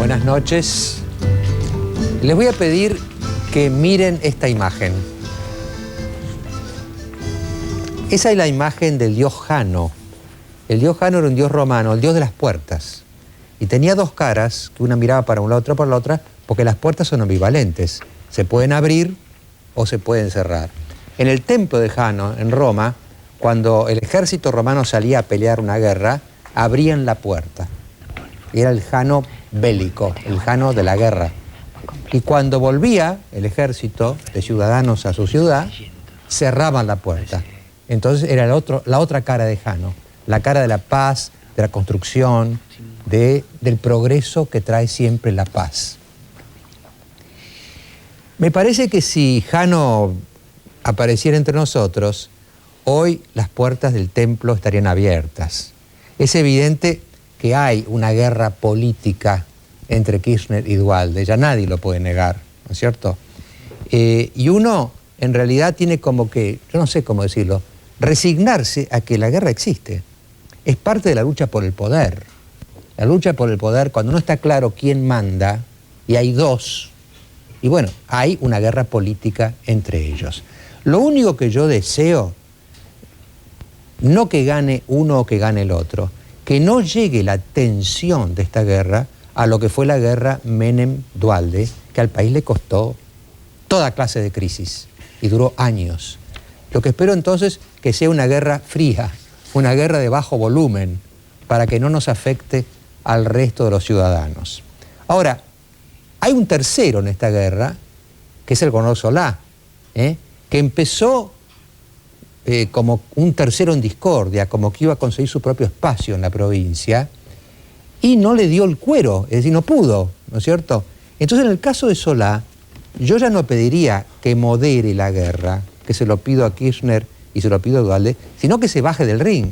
Buenas noches. Les voy a pedir que miren esta imagen. Esa es la imagen del dios Jano. El dios Jano era un dios romano, el dios de las puertas. Y tenía dos caras, que una miraba para un lado, otra para la otra, porque las puertas son ambivalentes. Se pueden abrir o se pueden cerrar. En el templo de Jano, en Roma, cuando el ejército romano salía a pelear una guerra, abrían la puerta. Y era el Jano bélico, el Jano de la guerra. Y cuando volvía el ejército de ciudadanos a su ciudad, cerraban la puerta. Entonces era la otra cara de Jano, la cara de la paz, de la construcción, del progreso que trae siempre la paz. Me parece que si Jano apareciera entre nosotros, hoy las puertas del templo estarían abiertas. Es evidente que hay una guerra política entre Kirchner y Duhalde, ya nadie lo puede negar, ¿no es cierto? Y uno en realidad tiene como que, yo no sé cómo decirlo, resignarse a que la guerra existe. Es parte de la lucha por el poder. La lucha por el poder, cuando no está claro quién manda, y hay dos, y bueno, hay una guerra política entre ellos. Lo único que yo deseo, no que gane uno o que gane el otro, que no llegue la tensión de esta guerra a lo que fue la guerra Menem-Duhalde, que al país le costó toda clase de crisis y duró años. Lo que espero entonces que sea una guerra fría, una guerra de bajo volumen, para que no nos afecte al resto de los ciudadanos. Ahora, hay un tercero en esta guerra, que es el gobernador Solá, que empezó como un tercero en discordia, como que iba a conseguir su propio espacio en la provincia, y no le dio el cuero, es decir, no pudo, ¿no es cierto? Entonces, en el caso de Solá, yo ya no pediría que modere la guerra, que se lo pido a Kirchner y se lo pido a Duhalde, sino que se baje del ring.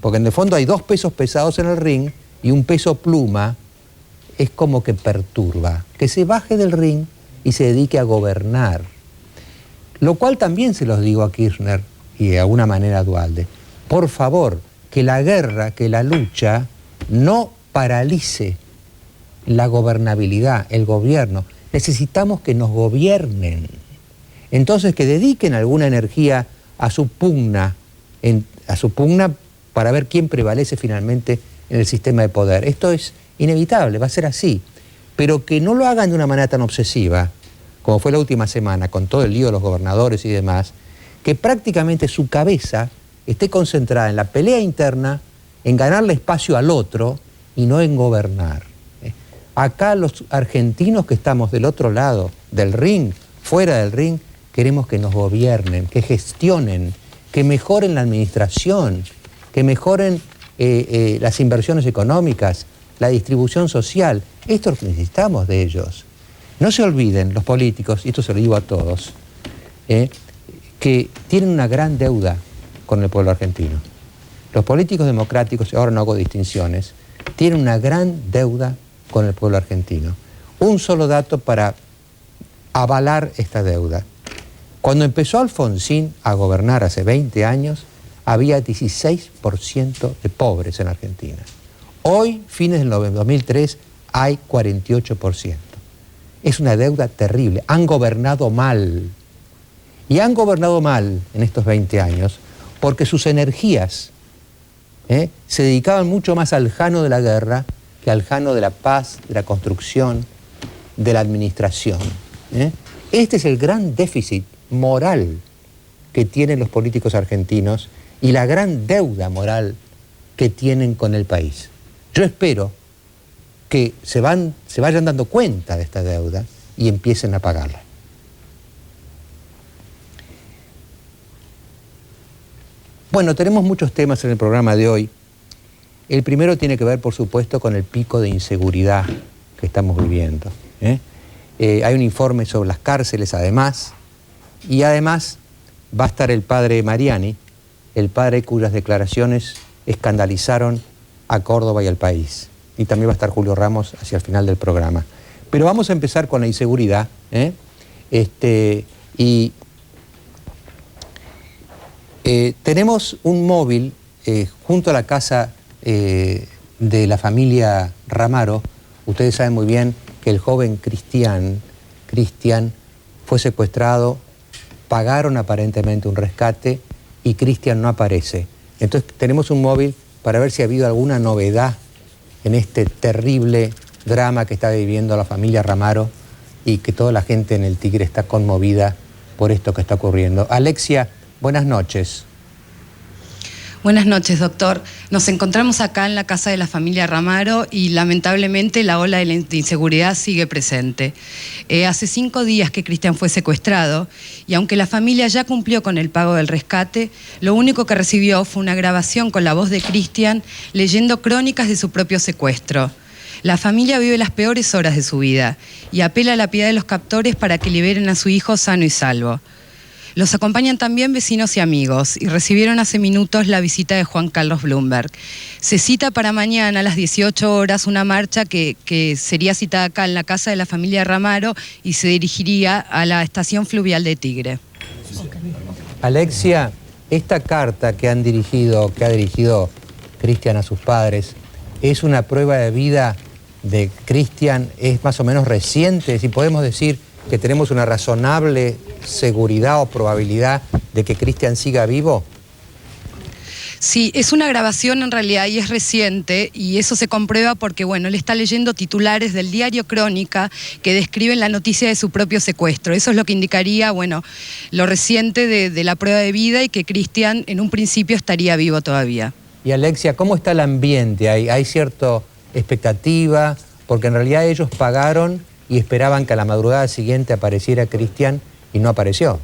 Porque en el fondo hay dos pesos pesados en el ring y un peso pluma es como que perturba. Que se baje del ring y se dedique a gobernar. Lo cual también se los digo a Kirchner y de alguna manera a Duhalde. Por favor, que la guerra, que la lucha no paralice la gobernabilidad, el gobierno. Necesitamos que nos gobiernen. Entonces, que dediquen alguna energía a su pugna para ver quién prevalece finalmente en el sistema de poder. Esto es inevitable, va a ser así. Pero que no lo hagan de una manera tan obsesiva, como fue la última semana, con todo el lío de los gobernadores y demás, que prácticamente su cabeza esté concentrada en la pelea interna, en ganarle espacio al otro y no en gobernar. Acá los argentinos que estamos del otro lado del ring, fuera del ring, queremos que nos gobiernen, que gestionen, que mejoren la administración, que mejoren las inversiones económicas, la distribución social. Esto es lo que necesitamos de ellos. No se olviden los políticos, y esto se lo digo a todos, que tienen una gran deuda con el pueblo argentino. Los políticos democráticos, ahora no hago distinciones, tienen una gran deuda con el pueblo argentino. Un solo dato para avalar esta deuda. Cuando empezó Alfonsín a gobernar hace 20 años, había 16% de pobres en Argentina. Hoy, fines del 2003, hay 48%. Es una deuda terrible. Han gobernado mal. Y han gobernado mal en estos 20 años porque sus energías se dedicaban mucho más al Jano de la guerra que al Jano de la paz, de la construcción, de la administración. Este es el gran déficit moral que tienen los políticos argentinos y la gran deuda moral que tienen con el país. Yo espero que se vayan dando cuenta de esta deuda y empiecen a pagarla. Bueno, tenemos muchos temas en el programa de hoy. El primero tiene que ver, por supuesto, con el pico de inseguridad que estamos viviendo. Hay un informe sobre las cárceles, además, y además va a estar el padre Mariani, el padre cuyas declaraciones escandalizaron a Córdoba y al país. Y también va a estar Julio Ramos hacia el final del programa. Pero vamos a empezar con la inseguridad. Tenemos un móvil junto a la casa de la familia Ramaro, Ustedes saben muy bien que el joven Cristian fue secuestrado, pagaron aparentemente un rescate y Cristian no aparece. Entonces tenemos un móvil para ver si ha habido alguna novedad en este terrible drama que está viviendo la familia Ramaro y que toda la gente en el Tigre está conmovida por esto que está ocurriendo. Alexia, buenas noches. Buenas noches, doctor. Nos encontramos acá en la casa de la familia Ramaro y lamentablemente la ola de inseguridad sigue presente. Hace 5 días que Cristian fue secuestrado y aunque la familia ya cumplió con el pago del rescate, lo único que recibió fue una grabación con la voz de Cristian leyendo crónicas de su propio secuestro. La familia vive las peores horas de su vida y apela a la piedad de los captores para que liberen a su hijo sano y salvo. Los acompañan también vecinos y amigos y recibieron hace minutos la visita de Juan Carlos Bloomberg. Se cita para mañana a las 18 horas una marcha que sería citada acá en la casa de la familia Ramaro y se dirigiría a la estación fluvial de Tigre. Alexia, esta carta que ha dirigido Cristian a sus padres, ¿es una prueba de vida de Cristian? ¿Es más o menos reciente? Si podemos decir que tenemos una razonable seguridad o probabilidad de que Cristian siga vivo. Sí, es una grabación en realidad y es reciente y eso se comprueba porque, bueno, él está leyendo titulares del diario Crónica que describen la noticia de su propio secuestro. Eso es lo que indicaría, bueno, lo reciente de la prueba de vida y que Cristian en un principio estaría vivo todavía. Y Alexia, ¿cómo está el ambiente? ¿Hay cierta expectativa? Porque en realidad ellos pagaron y esperaban que a la madrugada siguiente apareciera Cristian y no apareció.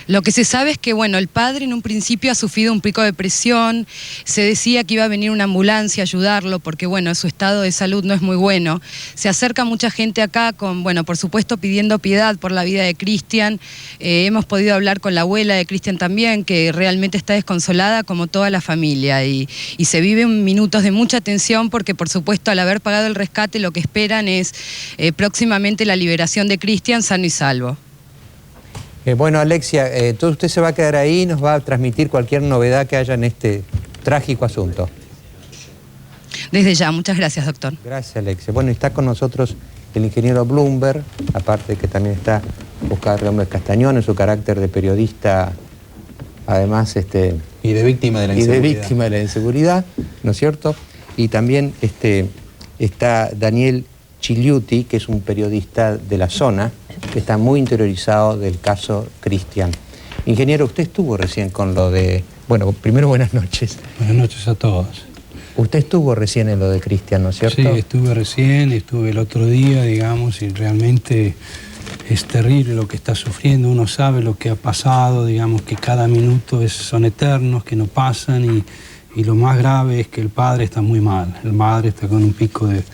Lo que se sabe es que, bueno, el padre en un principio ha sufrido un pico de presión, se decía que iba a venir una ambulancia a ayudarlo porque, bueno, su estado de salud no es muy bueno. Se acerca mucha gente acá con, bueno, por supuesto pidiendo piedad por la vida de Cristian. Hemos podido hablar con la abuela de Cristian también, que realmente está desconsolada como toda la familia y se viven minutos de mucha tensión porque, por supuesto, al haber pagado el rescate lo que esperan es próximamente la liberación de Cristian sano y salvo. Bueno, Alexia, entonces usted se va a quedar ahí y nos va a transmitir cualquier novedad que haya en este trágico asunto. Desde ya, muchas gracias, doctor. Gracias, Alexia. Bueno, está con nosotros el ingeniero Bloomberg, aparte que también está Oscar Gómez Castañón en su carácter de periodista, además... y de víctima de la inseguridad. Y de víctima de la inseguridad, ¿no es cierto? Y también está Daniel Chiliuti, que es un periodista de la zona, que está muy interiorizado del caso Cristian. Ingeniero, usted estuvo recién con lo de... Bueno, primero buenas noches. Buenas noches a todos. Usted estuvo recién en lo de Cristian, ¿no es cierto? Sí, estuve recién, estuve el otro día, digamos, y realmente es terrible lo que está sufriendo. Uno sabe lo que ha pasado, digamos, que cada minuto son eternos, que no pasan, y lo más grave es que el padre está muy mal. El padre está con un pico de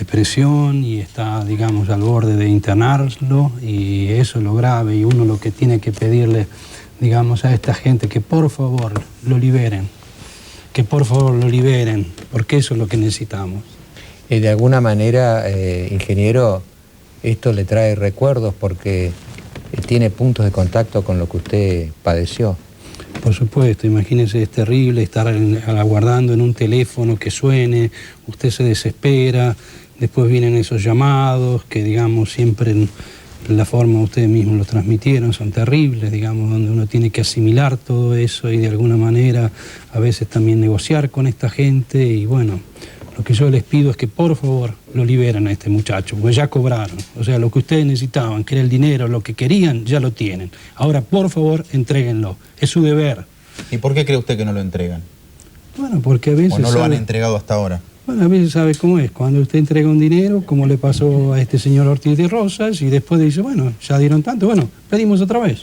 presión y está, digamos, al borde de internarlo, y eso es lo grave, y uno lo que tiene que pedirle, digamos, a esta gente que por favor lo liberen, porque eso es lo que necesitamos. De alguna manera, ingeniero, esto le trae recuerdos porque tiene puntos de contacto con lo que usted padeció. Por supuesto, imagínese, es terrible estar aguardando en un teléfono que suene, usted se desespera. Después vienen esos llamados que, digamos, siempre en la forma ustedes mismos lo transmitieron, son terribles, digamos, donde uno tiene que asimilar todo eso y de alguna manera a veces también negociar con esta gente. Y bueno, lo que yo les pido es que por favor lo liberen a este muchacho, porque ya cobraron. O sea, lo que ustedes necesitaban, que era el dinero, lo que querían, ya lo tienen. Ahora, por favor, entréguenlo. Es su deber. ¿Y por qué cree usted que no lo entregan? Bueno, porque a veces... ¿O no lo han entregado hasta ahora? Bueno, a veces sabe cómo es, cuando usted entrega un dinero, como le pasó a este señor Ortiz de Rosas, y después dice, bueno, ya dieron tanto, bueno, pedimos otra vez.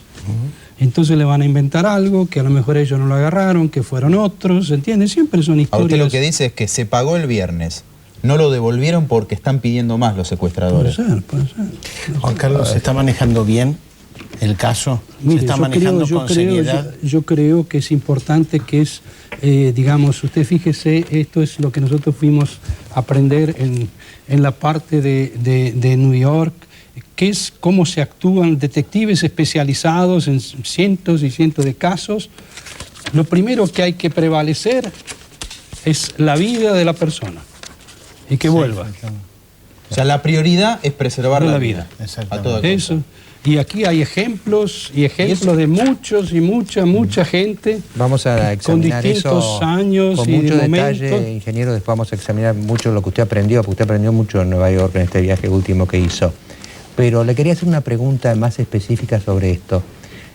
Entonces le van a inventar algo, que a lo mejor ellos no lo agarraron, que fueron otros, ¿entiende? Siempre son historias... A usted lo que dice es que se pagó el viernes, no lo devolvieron porque están pidiendo más los secuestradores. Puede ser. Juan Carlos, ¿se está manejando bien el caso? Mire, ¿Se está manejando con seriedad? Yo creo que es importante que es, digamos, usted fíjese, esto es lo que nosotros fuimos a aprender en la parte de New York, que es cómo se actúan detectives especializados en cientos y cientos de casos. Lo primero que hay que prevalecer es la vida de la persona. y que vuelva. O sea, la prioridad es preservar la vida. A toda costa. Eso. Y aquí hay ejemplos de muchos y mucha gente. Vamos a examinar con distintos eso años con y mucho momentos. detalle, ingeniero. Después vamos a examinar mucho lo que usted aprendió, porque usted aprendió mucho en Nueva York en este viaje último que hizo. Pero le quería hacer una pregunta más específica sobre esto.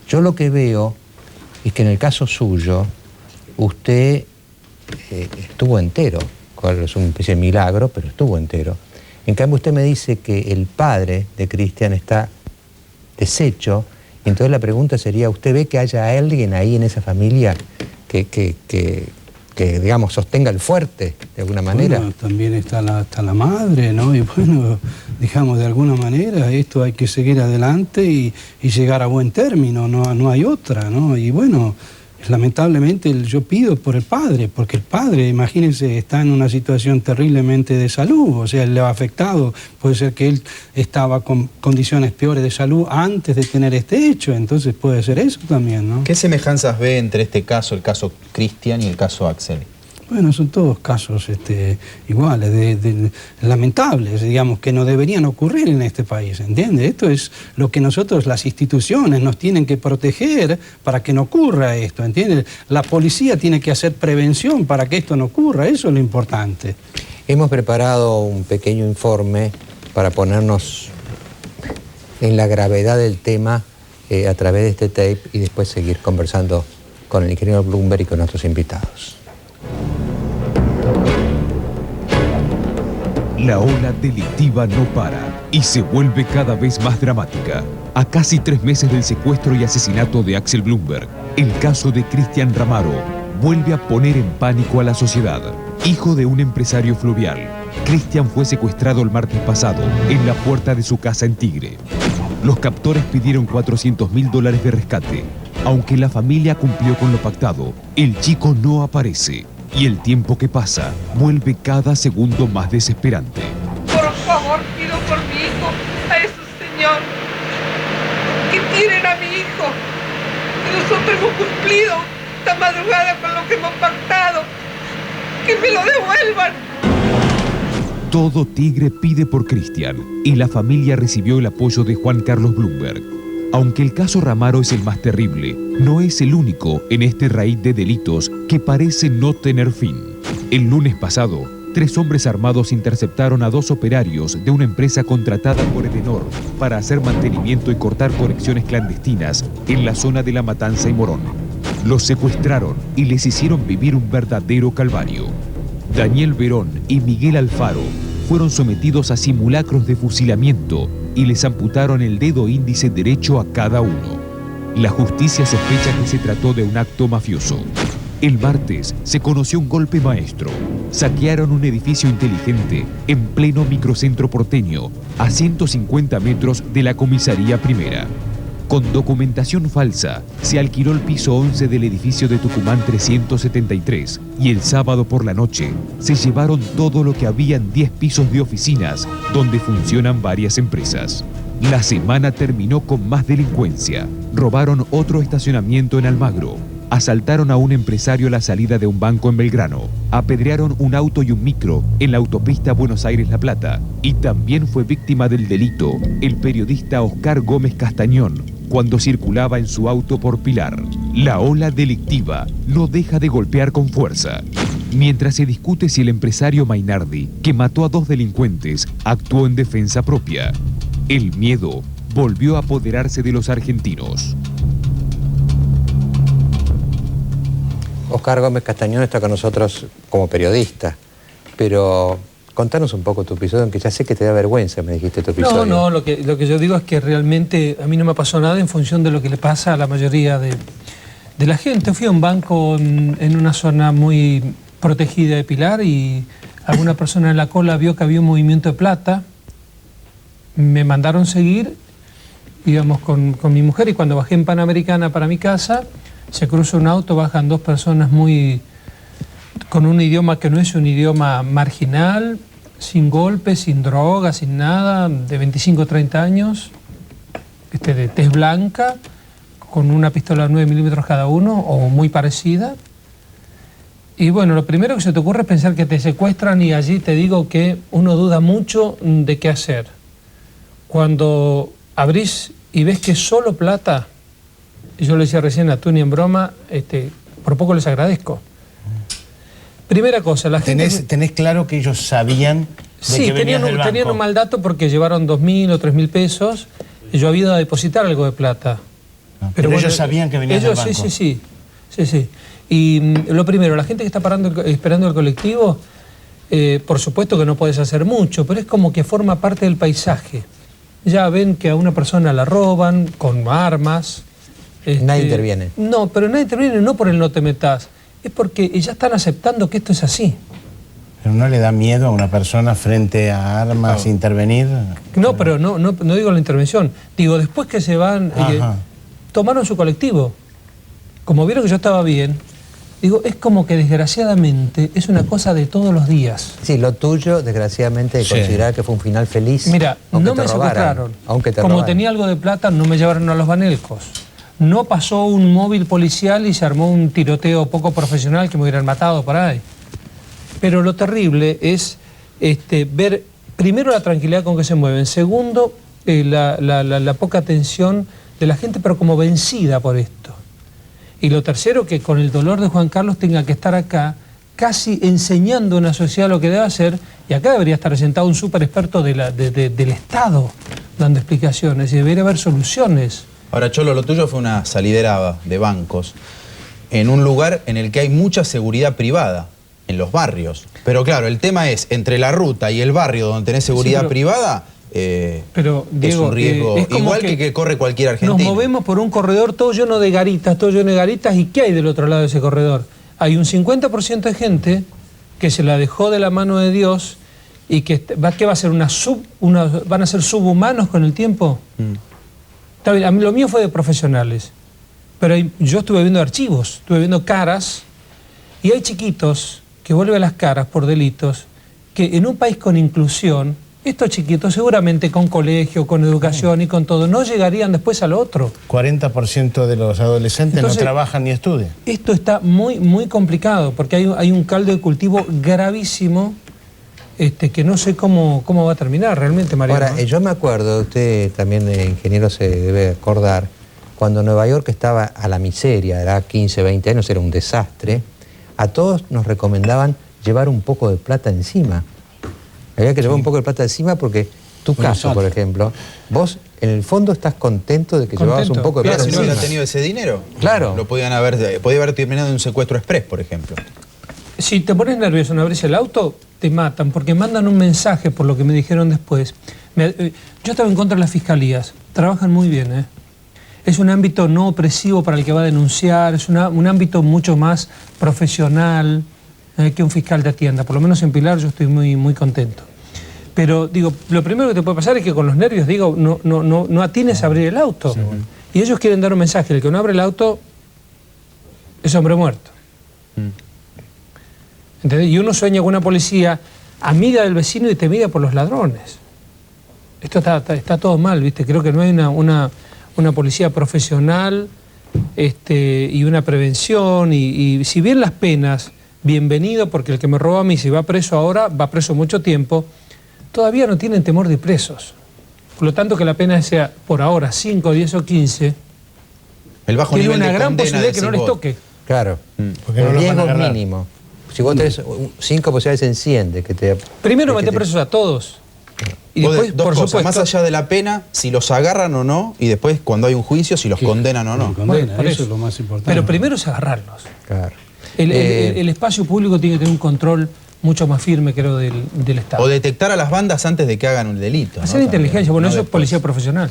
Yo lo que veo es que en el caso suyo, usted estuvo entero, cual es una especie de milagro, pero estuvo entero. En cambio, usted me dice que el padre de Cristian está deshecho, y entonces la pregunta sería, ¿usted ve que haya alguien ahí en esa familia que digamos, sostenga el fuerte, de alguna manera? Bueno, también está la madre, ¿no? Y bueno, digamos, de alguna manera esto hay que seguir adelante y llegar a buen término, no hay otra, ¿no? Y bueno, lamentablemente yo pido por el padre, porque el padre, imagínense, está en una situación terriblemente de salud, o sea, le ha afectado, puede ser que él estaba con condiciones peores de salud antes de tener este hecho, entonces puede ser eso también, ¿no? ¿Qué semejanzas ve entre este caso, el caso Cristian y el caso Axel? Bueno, son todos casos iguales, lamentables, digamos, que no deberían ocurrir en este país, ¿entiende? Esto es lo que nosotros, las instituciones, nos tienen que proteger para que no ocurra esto, ¿entiende? La policía tiene que hacer prevención para que esto no ocurra, eso es lo importante. Hemos preparado un pequeño informe para ponernos en la gravedad del tema a través de este tape y después seguir conversando con el ingeniero Blumberg y con nuestros invitados. La ola delictiva no para y se vuelve cada vez más dramática. A casi 3 meses del secuestro y asesinato de Axel Blumberg, el caso de Cristian Ramaro vuelve a poner en pánico a la sociedad. Hijo de un empresario fluvial, Cristian fue secuestrado el martes pasado en la puerta de su casa en Tigre. Los captores pidieron $400.000 de rescate. Aunque la familia cumplió con lo pactado, el chico no aparece. Y el tiempo que pasa vuelve cada segundo más desesperante. Por favor, pido por mi hijo, a ese señor, que tiren a mi hijo, que nosotros hemos cumplido esta madrugada con lo que hemos pactado, que me lo devuelvan. Todo Tigre pide por Cristian y la familia recibió el apoyo de Juan Carlos Blumberg. Aunque el caso Ramaro es el más terrible, no es el único en este raíz de delitos que parece no tener fin. El lunes pasado, 3 hombres armados interceptaron a 2 operarios de una empresa contratada por Edenor para hacer mantenimiento y cortar conexiones clandestinas en la zona de La Matanza y Morón. Los secuestraron y les hicieron vivir un verdadero calvario. Daniel Verón y Miguel Alfaro fueron sometidos a simulacros de fusilamiento y les amputaron el dedo índice derecho a cada uno. La justicia sospecha que se trató de un acto mafioso. El martes se conoció un golpe maestro. Saquearon un edificio inteligente en pleno microcentro porteño, a 150 metros de la comisaría primera. Con documentación falsa, se alquiló el piso 11 del edificio de Tucumán 373 y el sábado por la noche se llevaron todo lo que había en 10 pisos de oficinas donde funcionan varias empresas. La semana terminó con más delincuencia. Robaron otro estacionamiento en Almagro, asaltaron a un empresario a la salida de un banco en Belgrano, apedrearon un auto y un micro en la autopista Buenos Aires-La Plata y también fue víctima del delito el periodista Oscar Gómez Castañón cuando circulaba en su auto por Pilar. La ola delictiva no deja de golpear con fuerza. Mientras se discute si el empresario Mainardi, que mató a 2 delincuentes, actuó en defensa propia, el miedo volvió a apoderarse de los argentinos. Oscar Gómez Castañón está con nosotros como periodista, pero contanos un poco tu episodio, aunque ya sé que te da vergüenza, me dijiste tu episodio. No, lo que yo digo es que realmente a mí no me pasó nada en función de lo que le pasa a la mayoría de la gente. Fui a un banco en una zona muy protegida de Pilar y alguna persona en la cola vio que había un movimiento de plata, me mandaron seguir, íbamos con mi mujer y cuando bajé en Panamericana para mi casa, se cruza un auto, bajan 2 personas con un idioma que no es un idioma marginal, sin golpes, sin drogas, sin nada, de 25 o 30 años, de tez blanca, con una pistola 9 milímetros cada uno, o muy parecida. Y bueno, lo primero que se te ocurre es pensar que te secuestran y allí te digo que uno duda mucho de qué hacer. Cuando abrís y ves que es solo plata, y yo le decía recién a Tuni en broma, por poco les agradezco. Primera cosa, la gente... ¿Tenés claro que ellos sabían de sí, que venías del banco? tenían un mal dato porque llevaron 2.000 o 3.000 pesos y yo había ido a depositar algo de plata. Pero bueno, ellos sabían que venías del banco. Sí. Y lo primero, la gente que está esperando el colectivo, por supuesto que no puedes hacer mucho, pero es como que forma parte del paisaje. Ya ven que a una persona la roban con armas. Nadie interviene. No, pero nadie interviene no por el no te metas, es porque ya están aceptando que esto es así. ¿Pero no le da miedo a una persona frente a armas intervenir? No, pero no digo la intervención. Digo, después que se van, tomaron su colectivo. Como vieron que yo estaba bien, digo, es como que desgraciadamente es una cosa de todos los días. Sí, lo tuyo, desgraciadamente, considerar que fue un final feliz. Mira, no me secuestraron. Como tenía algo de plata, no me llevaron a los Banelcos. No pasó un móvil policial y se armó un tiroteo poco profesional que me hubieran matado por ahí. Pero lo terrible es ver, primero, la tranquilidad con que se mueven. Segundo, la poca atención de la gente, pero como vencida por esto. Y lo tercero, que con el dolor de Juan Carlos tenga que estar acá, casi enseñando a una sociedad lo que debe hacer, y acá debería estar sentado un súper experto del Estado, dando explicaciones, y debería haber soluciones. Ahora, Cholo, lo tuyo fue una salidera de bancos en un lugar en el que hay mucha seguridad privada, en los barrios. Pero claro, el tema es, entre la ruta y el barrio donde tenés seguridad privada, pero, Diego, es un riesgo igual que corre cualquier argentino. Nos movemos por un corredor todo lleno de garitas, ¿y qué hay del otro lado de ese corredor? Hay un 50% de gente que se la dejó de la mano de Dios y que va a ser van a ser subhumanos con el tiempo. Está bien, a mí lo mío fue de profesionales, pero yo estuve viendo archivos, estuve viendo caras, y hay chiquitos que vuelven las caras por delitos, que en un país con inclusión, estos chiquitos seguramente con colegio, con educación y con todo, no llegarían después al otro. 40% de los adolescentes entonces, no trabajan ni estudian. Esto está muy, muy complicado, porque hay un caldo de cultivo gravísimo, que no sé cómo va a terminar realmente, Mariano. Ahora, yo me acuerdo, usted también, ingeniero, se debe acordar, cuando Nueva York estaba a la miseria, era 15, 20 años, era un desastre, a todos nos recomendaban llevar un poco de plata encima. Había que llevar un poco de plata encima porque tu caso, por ejemplo, vos en el fondo estás contento de que llevabas un poco de plata encima. Si no hubiera tenido ese dinero, claro, podía haber terminado en un secuestro express, por ejemplo. Si te pones nervioso en abrirse el auto, te matan, porque mandan un mensaje, por lo que me dijeron después. Yo estaba en contra de las fiscalías, trabajan muy bien, Es un ámbito no opresivo para el que va a denunciar, es un ámbito mucho más profesional que un fiscal te atienda. Por lo menos en Pilar yo estoy muy, muy contento. Pero, digo, lo primero que te puede pasar es que con los nervios, digo, no atines a abrir el auto. Sí, bueno. Y ellos quieren dar un mensaje, el que no abre el auto es hombre muerto. ¿Entendés? Y uno sueña con una policía amiga del vecino y temida por los ladrones. Esto está todo mal, ¿viste? Creo que no hay una policía profesional y una prevención. Y si bien las penas, bienvenido, porque el que me robó a mí, si va preso ahora, va preso mucho tiempo, todavía no tienen temor de presos. Por lo tanto, que la pena sea, por ahora, 5, 10 o 15, el bajo tiene nivel una de gran condena posibilidad de que no les toque. Claro, porque no el riesgo es mínimo. Si vos tenés 5 posibilidades en 100 de que te... Primero meter presos a todos. Y después, dos por cosas, supuesto, más allá de la pena, si los agarran o no, y después, cuando hay un juicio, si los condenan o no. Condena, bueno, eso es lo más importante. Pero primero es agarrarlos. Claro. El espacio público tiene que tener un control mucho más firme, creo, del Estado. O detectar a las bandas antes de que hagan un delito. Hacer inteligencia, bueno, eso es policía profesional.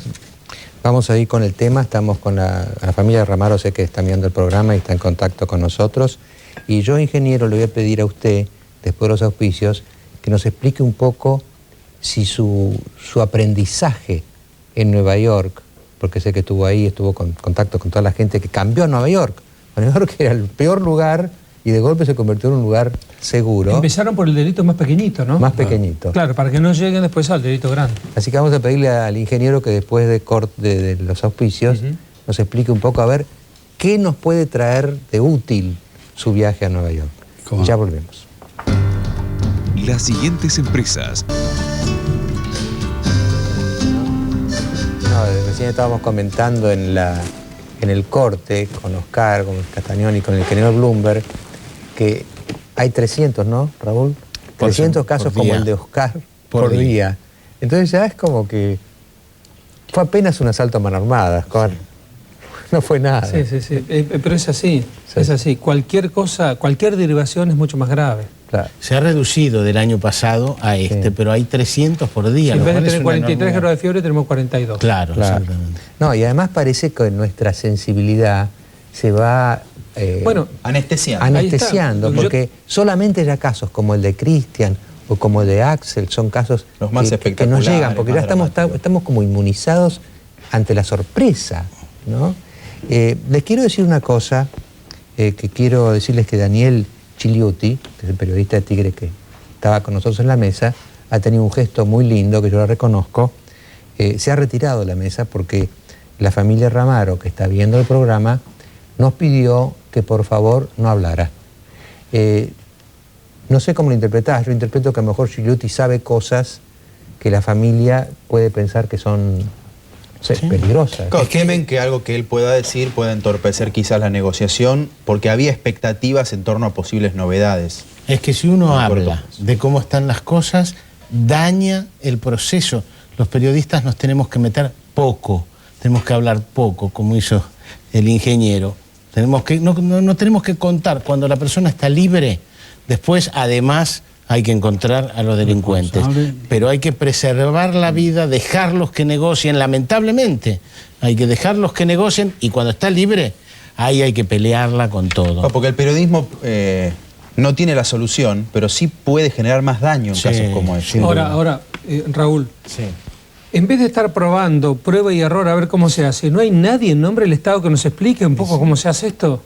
Vamos a ir con el tema, estamos con la familia Ramaro, sé que está mirando el programa y está en contacto con nosotros. Y yo, ingeniero, le voy a pedir a usted, después de los auspicios, que nos explique un poco si su aprendizaje en Nueva York, porque sé que estuvo ahí, estuvo en contacto con toda la gente que cambió a Nueva York. Nueva York era el peor lugar y de golpe se convirtió en un lugar seguro. Empezaron por el delito más pequeñito, ¿no? Más pequeñito. Claro, para que no lleguen después al delito grande. Así que vamos a pedirle al ingeniero que después de los auspicios nos explique un poco a ver qué nos puede traer de útil su viaje a Nueva York. ¿Cómo? Ya volvemos. Las siguientes empresas. No, recién estábamos comentando en el corte con Oscar, con Castañón y con el ingeniero Bloomberg, que hay 300, ¿no, Raúl? 300 casos como el de Oscar por día. Entonces ya es como que fue apenas un asalto a mano armada, Oscar. No fue nada. Sí, sí, sí. Pero es así, Sí. es así. Cualquier cosa, cualquier derivación es mucho más grave. Claro. Se ha reducido del año pasado a este, Sí. pero hay 300 por día. En lo vez de cual es tener una 43 enormidad. grados de fiebre, tenemos 42. Claro, Claro. exactamente. No, y además parece que nuestra sensibilidad se va Bueno, Anestesiando. anestesiando, Ahí está. porque solamente ya casos como el de Cristian o como el de Axel son casos Los más que nos espectaculares, llegan, porque más ya dramáticos. estamos como inmunizados ante la sorpresa, ¿no? Les quiero decir una cosa, que quiero decirles que Daniel Chiliuti, que es el periodista de Tigre que estaba con nosotros en la mesa, ha tenido un gesto muy lindo, que yo lo reconozco. Se ha retirado de la mesa porque la familia Ramaro, que está viendo el programa, nos pidió que por favor no hablara. No sé cómo lo interpretás, yo interpreto que a lo mejor Chiliuti sabe cosas que la familia puede pensar que son peligrosas. Claro, temen que algo que él pueda decir pueda entorpecer quizás la negociación, porque había expectativas en torno a posibles novedades. Es que si uno En corto habla plazo. de cómo están las cosas, daña el proceso. Los periodistas nos tenemos que meter poco, tenemos que hablar poco, como hizo el ingeniero. No tenemos que contar cuando la persona está libre. Después, además, hay que encontrar a los delincuentes. Pero hay que preservar la vida, dejarlos que negocien, lamentablemente. Hay que dejarlos que negocien y cuando está libre, ahí hay que pelearla con todo. Porque el periodismo no tiene la solución, pero sí puede generar más daño en Sí, casos como este. sin duda. ahora, Raúl, Sí. en vez de estar probando prueba y error a ver cómo se hace, ¿no hay nadie en nombre del Estado que nos explique un poco cómo se hace esto?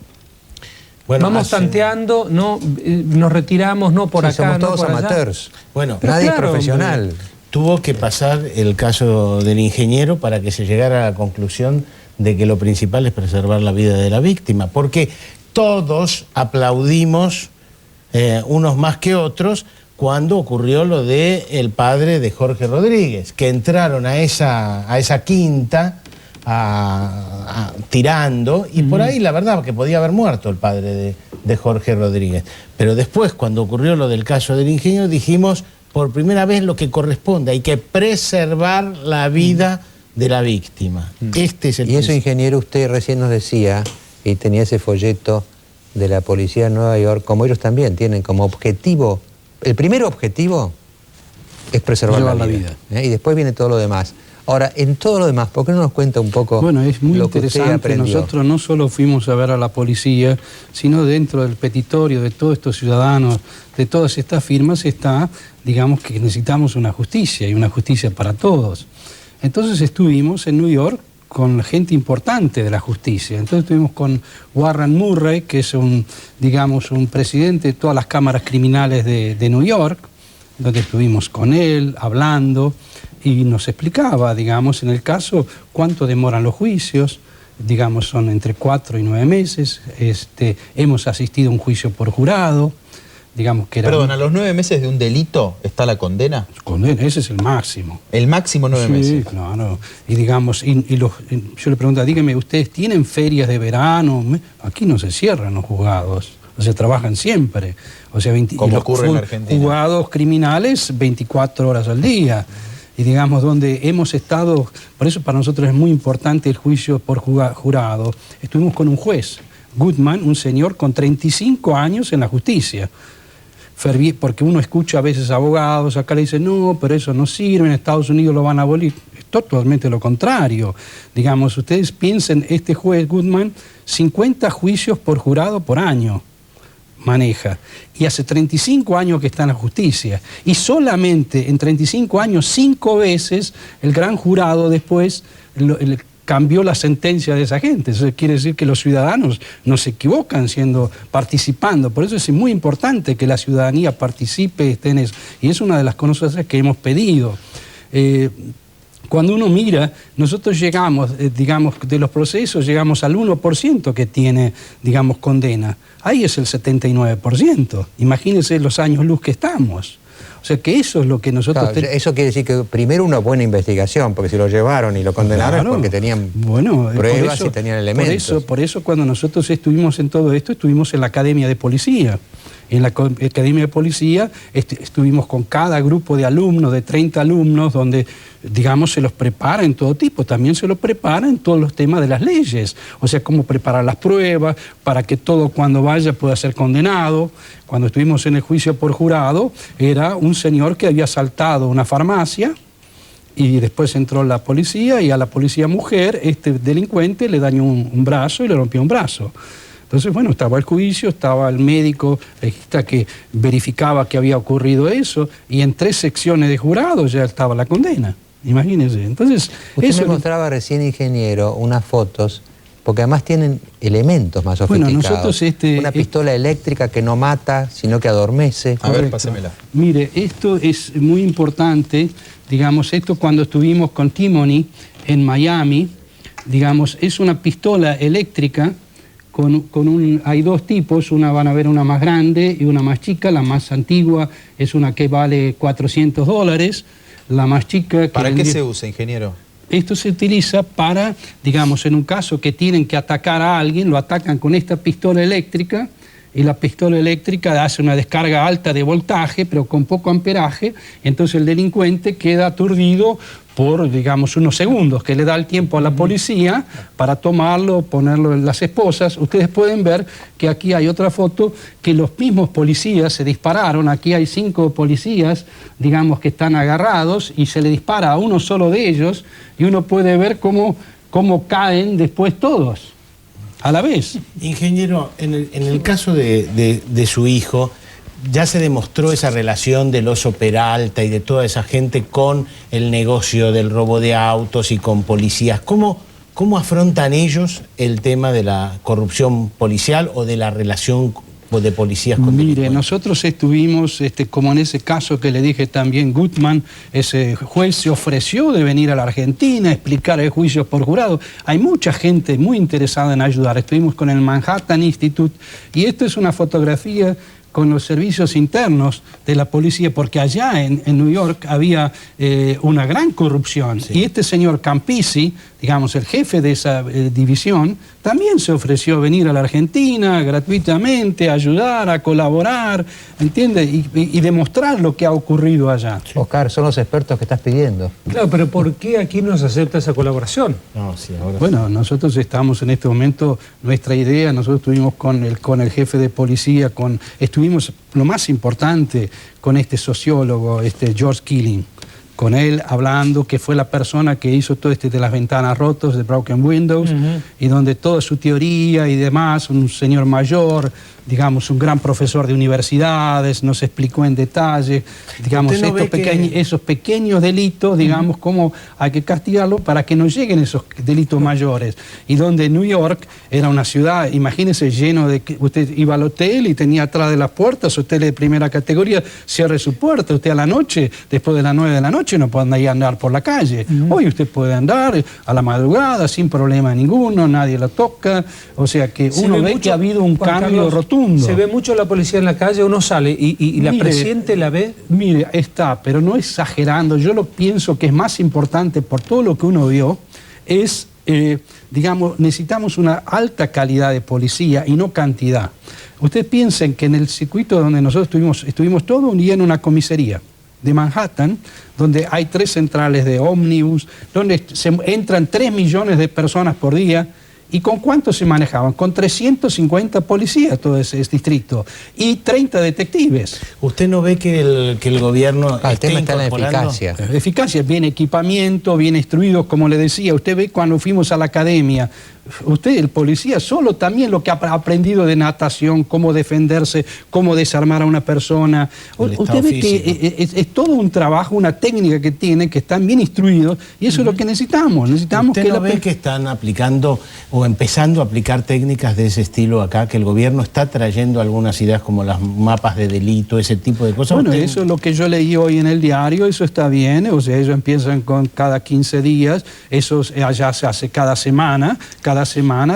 Bueno, Vamos tanteando, no, nos retiramos, no por Sí, acá, somos no todos por allá. amateurs. Bueno, Pero Nadie claro, es profesional. tuvo que pasar el caso del ingeniero para que se llegara a la conclusión de que lo principal es preservar la vida de la víctima, porque todos aplaudimos, unos más que otros, cuando ocurrió lo del padre de Jorge Rodríguez, que entraron a esa quinta tirando, y por ahí la verdad que podía haber muerto el padre de Jorge Rodríguez. Pero después, cuando ocurrió lo del caso del ingeniero, dijimos, por primera vez lo que corresponde, hay que preservar la vida de la víctima. Este es el Y eso, principio. ingeniero, usted recién nos decía, y tenía ese folleto de la policía de Nueva York, como ellos también tienen como objetivo, el primer objetivo es preservar la vida. Y después viene todo lo demás. Ahora, en todo lo demás, ¿por qué no nos cuenta un poco Bueno, es muy lo que usted interesante. aprendió? Nosotros no solo fuimos a ver a la policía, sino dentro del petitorio de todos estos ciudadanos, de todas estas firmas, está, digamos, que necesitamos una justicia, y una justicia para todos. Entonces estuvimos en New York con gente importante de la justicia. Entonces estuvimos con Warren Murray, que es un presidente de todas las cámaras criminales de New York, donde estuvimos con él, hablando, y nos explicaba, digamos, en el caso, cuánto demoran los juicios, digamos, son entre 4 y 9 meses, hemos asistido a un juicio por jurado, digamos que era... Perdón, ¿a los 9 meses de un delito está la condena? Condena, ese es el máximo. El máximo 9 meses. Sí, claro. Y digamos, yo le pregunto, dígame, ¿ustedes tienen ferias de verano? Aquí no se cierran los juzgados, o sea, trabajan siempre. O sea, Como los ocurre en la Argentina. Juzgados criminales 24 horas al día. Y digamos, donde hemos estado, por eso para nosotros es muy importante el juicio por jurado. Estuvimos con un juez, Goodman, un señor con 35 años en la justicia. Porque uno escucha a veces abogados, acá le dicen, no, pero eso no sirve, en Estados Unidos lo van a abolir. Es totalmente lo contrario. Digamos, ustedes piensen, este juez Goodman, 50 juicios por jurado por año maneja. Y hace 35 años que está en la justicia. Y solamente en 35 años, 5 veces, el gran jurado después cambió la sentencia de esa gente. Eso quiere decir que los ciudadanos no se equivocan participando. Por eso es muy importante que la ciudadanía participe, esté en eso. Y es una de las cosas que hemos pedido. Cuando uno mira, nosotros llegamos, digamos, de los procesos, llegamos al 1% que tiene, digamos, condena. Ahí es el 79%. Imagínense los años luz que estamos. O sea que eso es lo que nosotros... Claro, eso quiere decir que primero una buena investigación, porque si lo llevaron y lo condenaron es porque tenían pruebas y tenían elementos. Por eso cuando nosotros estuvimos en todo esto, estuvimos en la Academia de Policía. En la Academia de Policía estuvimos con cada grupo de alumnos, de 30 alumnos, donde, digamos, se los prepara en todo tipo. También se los prepara en todos los temas de las leyes. O sea, cómo preparar las pruebas para que todo cuando vaya pueda ser condenado. Cuando estuvimos en el juicio por jurado, era un señor que había asaltado una farmacia y después entró la policía y a la policía mujer, este delincuente le dañó un brazo y le rompió un brazo. Entonces, bueno, estaba el juicio, estaba el médico legista que verificaba que había ocurrido eso, y en 3 secciones de jurado ya estaba la condena. Imagínense. Entonces, usted me mostraba recién, ingeniero, unas fotos, porque además tienen elementos más sofisticados. Bueno, nosotros una pistola eléctrica que no mata, sino que adormece. A ver, pásemela. Mire, esto es muy importante, digamos, esto cuando estuvimos con Timony en Miami, digamos, es una pistola eléctrica. Hay 2 tipos, van a ver una más grande y una más chica. La más antigua es una que vale $400, la más chica... ¿Para qué se usa, ingeniero? Esto se utiliza para, digamos, en un caso que tienen que atacar a alguien, lo atacan con esta pistola eléctrica, y la pistola eléctrica hace una descarga alta de voltaje, pero con poco amperaje, entonces el delincuente queda aturdido por, digamos, unos segundos, que le da el tiempo a la policía para tomarlo, ponerlo en las esposas. Ustedes pueden ver que aquí hay otra foto, que los mismos policías se dispararon. Aquí hay 5 policías, digamos, que están agarrados, y se le dispara a uno solo de ellos, y uno puede ver cómo caen después todos a la vez. Ingeniero, en el caso de su hijo, ya se demostró esa relación del Oso Peralta y de toda esa gente con el negocio del robo de autos y con policías. ¿Cómo afrontan ellos el tema de la corrupción policial o de la relación de policías con delincuentes? Mire, nosotros estuvimos, como en ese caso que le dije también, Gutman, ese juez se ofreció de venir a la Argentina a explicar el juicio por jurado. Hay mucha gente muy interesada en ayudar. Estuvimos con el Manhattan Institute, y esto es una fotografía con los servicios internos de la policía, porque allá en New York había una gran corrupción. Sí. Y este señor Campisi, digamos, el jefe de esa división, también se ofreció a venir a la Argentina gratuitamente, a ayudar, a colaborar, ¿entiende? Y demostrar lo que ha ocurrido allá. Oscar, son los expertos que estás pidiendo. Claro, pero ¿por qué aquí no se acepta esa colaboración? No, sí, ahora bueno, nosotros estamos en este momento, nuestra idea, nosotros estuvimos con el jefe de policía, estuvimos, lo más importante, con este sociólogo, George Killing, con él hablando, que fue la persona que hizo todo de las ventanas rotas, de Broken Windows, y donde toda su teoría y demás, un señor mayor, digamos, un gran profesor de universidades, nos explicó en detalle, digamos, esos pequeños delitos, digamos, cómo hay que castigarlos para que no lleguen esos delitos mayores. Y donde New York era una ciudad, imagínese, lleno de que usted iba al hotel y tenía atrás de las puertas, hoteles de primera categoría, cierre su puerta, usted a la noche, después de las 9 de la noche, no puede andar por la calle. Hoy usted puede andar a la madrugada sin problema ninguno, nadie la toca, o sea que uno ve que ha habido un cambio rotundo. Se ve mucho la policía en la calle, uno sale y la presidente la ve. Mire, está, pero no exagerando. Yo lo pienso que es más importante, por todo lo que uno vio, es, digamos, necesitamos una alta calidad de policía y no cantidad. Ustedes piensen que en el circuito donde nosotros estuvimos todo un día en una comisaría de Manhattan, donde hay 3 centrales de ómnibus, donde entran 3 millones de personas por día. ¿Y con cuánto se manejaban? Con 350 policías todo ese distrito y 30 detectives. ¿Usted no ve que el gobierno el tema está en la eficacia? Eficacia, bien equipamiento, bien instruidos, como le decía. Usted ve cuando fuimos a la academia, usted, el policía, solo también lo que ha aprendido de natación, cómo defenderse, cómo desarmar a una persona. Usted ve que es todo un trabajo, una técnica que tiene, que están bien instruidos, y eso es lo que necesitamos. Necesitamos ¿Usted no ve que están aplicando o empezando a aplicar técnicas de ese estilo acá, que el gobierno está trayendo algunas ideas como los mapas de delito, ese tipo de cosas? Bueno, eso es lo que yo leí hoy en el diario, eso está bien, o sea, ellos empiezan con cada 15 días, eso allá se hace cada semana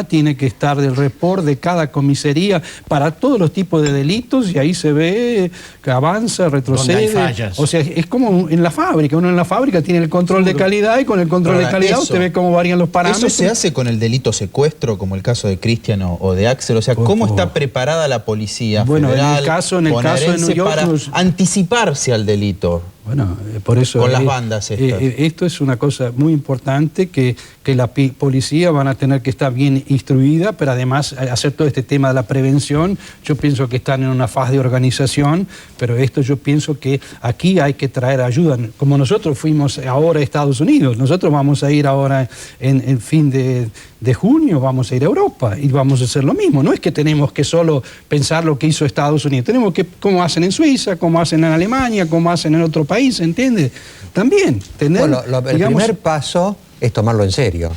tiene que estar el report de cada comisaría para todos los tipos de delitos, y ahí se ve que avanza, retrocede. Donde hay fallas. O sea, es como en la fábrica, uno en la fábrica tiene el control de calidad, y con el control de calidad usted ve cómo varían los parámetros. ¿Eso se hace con el delito secuestro, como el caso de Cristian o de Axel? O sea, ¿cómo está preparada la policía federal, en el caso de New York, para anticiparse al delito? Bueno, por eso con las bandas estas. Esto es una cosa muy importante, que la policía van a tener que estar bien instruida, pero además hacer todo este tema de la prevención. Yo pienso que están en una fase de organización, pero esto yo pienso que aquí hay que traer ayuda. Como nosotros fuimos ahora a Estados Unidos, nosotros vamos a ir ahora en fin de junio, vamos a ir a Europa y vamos a hacer lo mismo. No es que tenemos que solo pensar lo que hizo Estados Unidos, tenemos que, como hacen en Suiza, como hacen en Alemania, como hacen en otro país, ¿entiende? También tener, bueno, el primer paso es tomarlo en serio.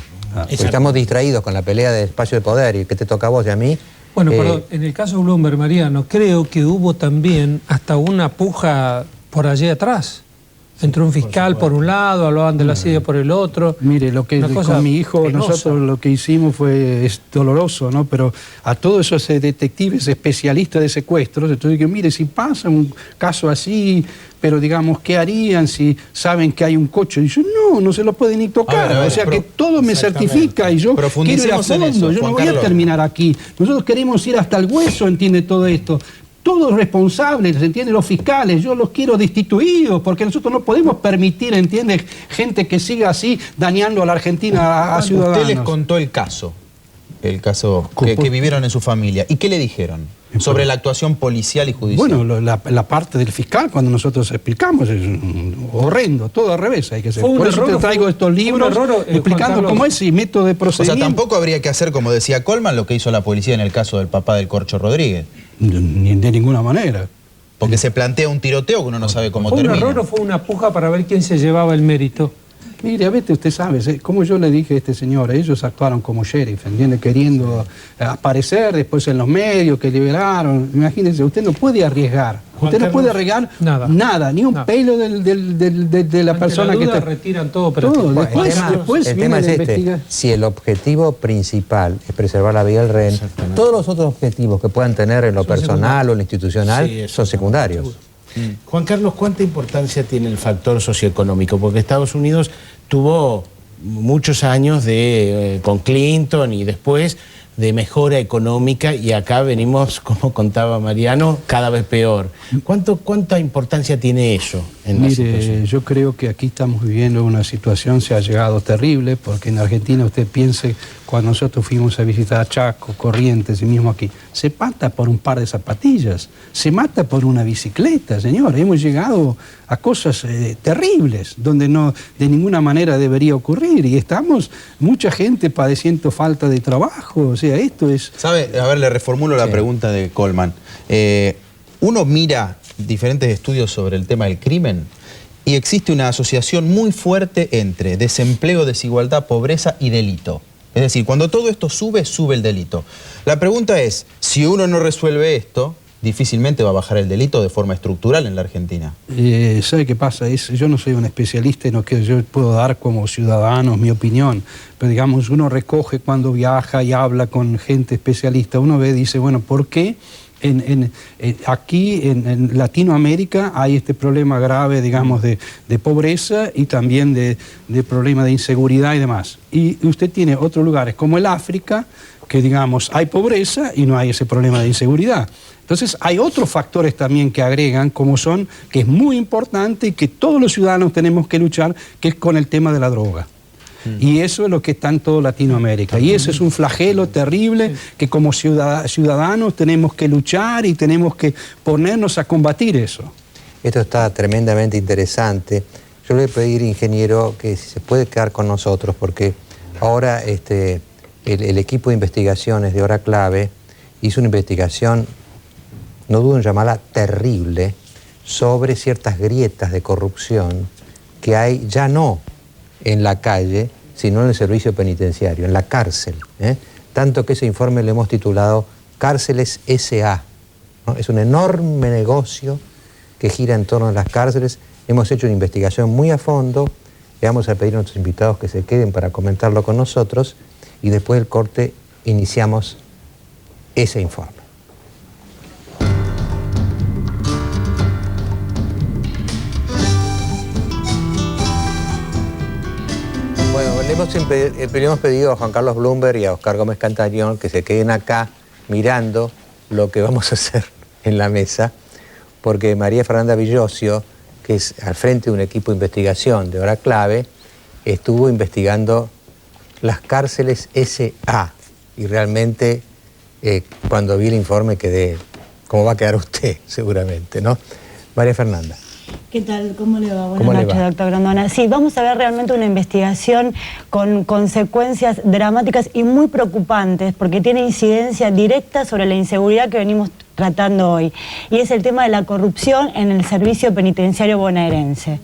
Estamos distraídos con la pelea del espacio de poder, y que te toca a vos y a mí. Bueno, perdón, en el caso de Bloomberg, Mariano, creo que hubo también hasta una puja por allí atrás. Entró un fiscal por un lado, hablaban de la silla por el otro. Mire, lo que con mi hijo, penosa. Nosotros lo que hicimos es doloroso, ¿no? Pero a todos esos detectives especialistas de secuestros, entonces que mire, si pasa un caso así, pero digamos, ¿qué harían si saben que hay un coche? Y yo, no se lo pueden ni tocar. O sea, que todo me certifica, y yo quiero ir a fondo, yo no voy a terminar aquí. Nosotros queremos ir hasta el hueso, ¿entiende todo esto? Todos responsables, ¿entiende? Los fiscales, yo los quiero destituidos, porque nosotros no podemos permitir, ¿entiende? Gente que siga así dañando a la Argentina, a ciudadanos. Usted les contó el caso que vivieron en su familia. ¿Y qué le dijeron sobre la actuación policial y judicial? Bueno, la parte del fiscal, cuando nosotros explicamos, es horrendo, todo al revés hay que hacer. Por eso te traigo estos libros explicando cómo es y método de procedimiento. O sea, tampoco habría que hacer, como decía Colman, lo que hizo la policía en el caso del papá del Corcho Rodríguez. De ninguna manera. Porque se plantea un tiroteo que uno no sabe cómo termina. ¿Fue un error o fue una puja para ver quién se llevaba el mérito? Mire, a veces usted sabe, como yo le dije a este señor, ellos actuaron como sheriff, ¿entiende? Queriendo aparecer después en los medios, que liberaron. Imagínense, usted no puede arriesgar. Usted no puede arriesgar nada, ni un pelo de la persona que está. Retiran todo, pero después el tema es este. Si el objetivo principal es preservar la vida del rehén, todos los otros objetivos que puedan tener en lo personal o en lo institucional son secundarios. Juan Carlos, ¿cuánta importancia tiene el factor socioeconómico? Porque Estados Unidos tuvo muchos años con Clinton y después de mejora económica, y acá venimos, como contaba Mariano, cada vez peor. ¿Cuánta importancia tiene eso en la situación? Yo creo que aquí estamos viviendo una situación, se ha llegado terrible, porque en Argentina usted piense, cuando nosotros fuimos a visitar Chaco, Corrientes y mismo aquí, se mata por un par de zapatillas, se mata por una bicicleta, señor. Hemos llegado a cosas terribles, donde no de ninguna manera debería ocurrir, y estamos, mucha gente padeciendo falta de trabajo. O sea, esto es... ¿Sabe? A ver, le reformulo la pregunta de Colman. Uno mira diferentes estudios sobre el tema del crimen y existe una asociación muy fuerte entre desempleo, desigualdad, pobreza y delito. Es decir, cuando todo esto sube, sube el delito. La pregunta es, si uno no resuelve esto, difícilmente va a bajar el delito de forma estructural en la Argentina. ¿Sabe qué pasa? Yo no soy un especialista, yo puedo dar como ciudadano mi opinión, pero digamos, uno recoge cuando viaja y habla con gente especialista, uno ve y dice, bueno, ¿por qué aquí en Latinoamérica hay este problema grave, digamos, de pobreza y también de problema de inseguridad y demás? Y usted tiene otros lugares como el África, que digamos hay pobreza y no hay ese problema de inseguridad. Entonces hay otros factores también que agregan, como son, que es muy importante y que todos los ciudadanos tenemos que luchar, que es con el tema de la droga. Y eso es lo que está en toda Latinoamérica. Y eso es un flagelo terrible que como ciudadanos tenemos que luchar y tenemos que ponernos a combatir eso. Esto está tremendamente interesante. Yo le voy a pedir, ingeniero, que si se puede quedar con nosotros, porque ahora el equipo de investigaciones de Hora Clave hizo una investigación, no dudo en llamarla terrible, sobre ciertas grietas de corrupción que hay ya no en la calle, sino en el servicio penitenciario, en la cárcel. Tanto que ese informe le hemos titulado Cárceles S.A. ¿no? Es un enorme negocio que gira en torno a las cárceles. Hemos hecho una investigación muy a fondo. Le vamos a pedir a nuestros invitados que se queden para comentarlo con nosotros y después del corte iniciamos ese informe. Bueno, le hemos pedido a Juan Carlos Blumberg y a Oscar Gómez Cantañón que se queden acá mirando lo que vamos a hacer en la mesa, porque María Fernanda Villosio, que es al frente de un equipo de investigación de Hora Clave, estuvo investigando las cárceles S.A. y realmente cuando vi el informe quedé, como va a quedar usted seguramente, ¿no? María Fernanda. ¿Qué tal? ¿Cómo le va? Buenas noches, doctor Grondona. Sí, vamos a ver realmente una investigación con consecuencias dramáticas y muy preocupantes, porque tiene incidencia directa sobre la inseguridad que venimos tratando hoy. Y es el tema de la corrupción en el servicio penitenciario bonaerense.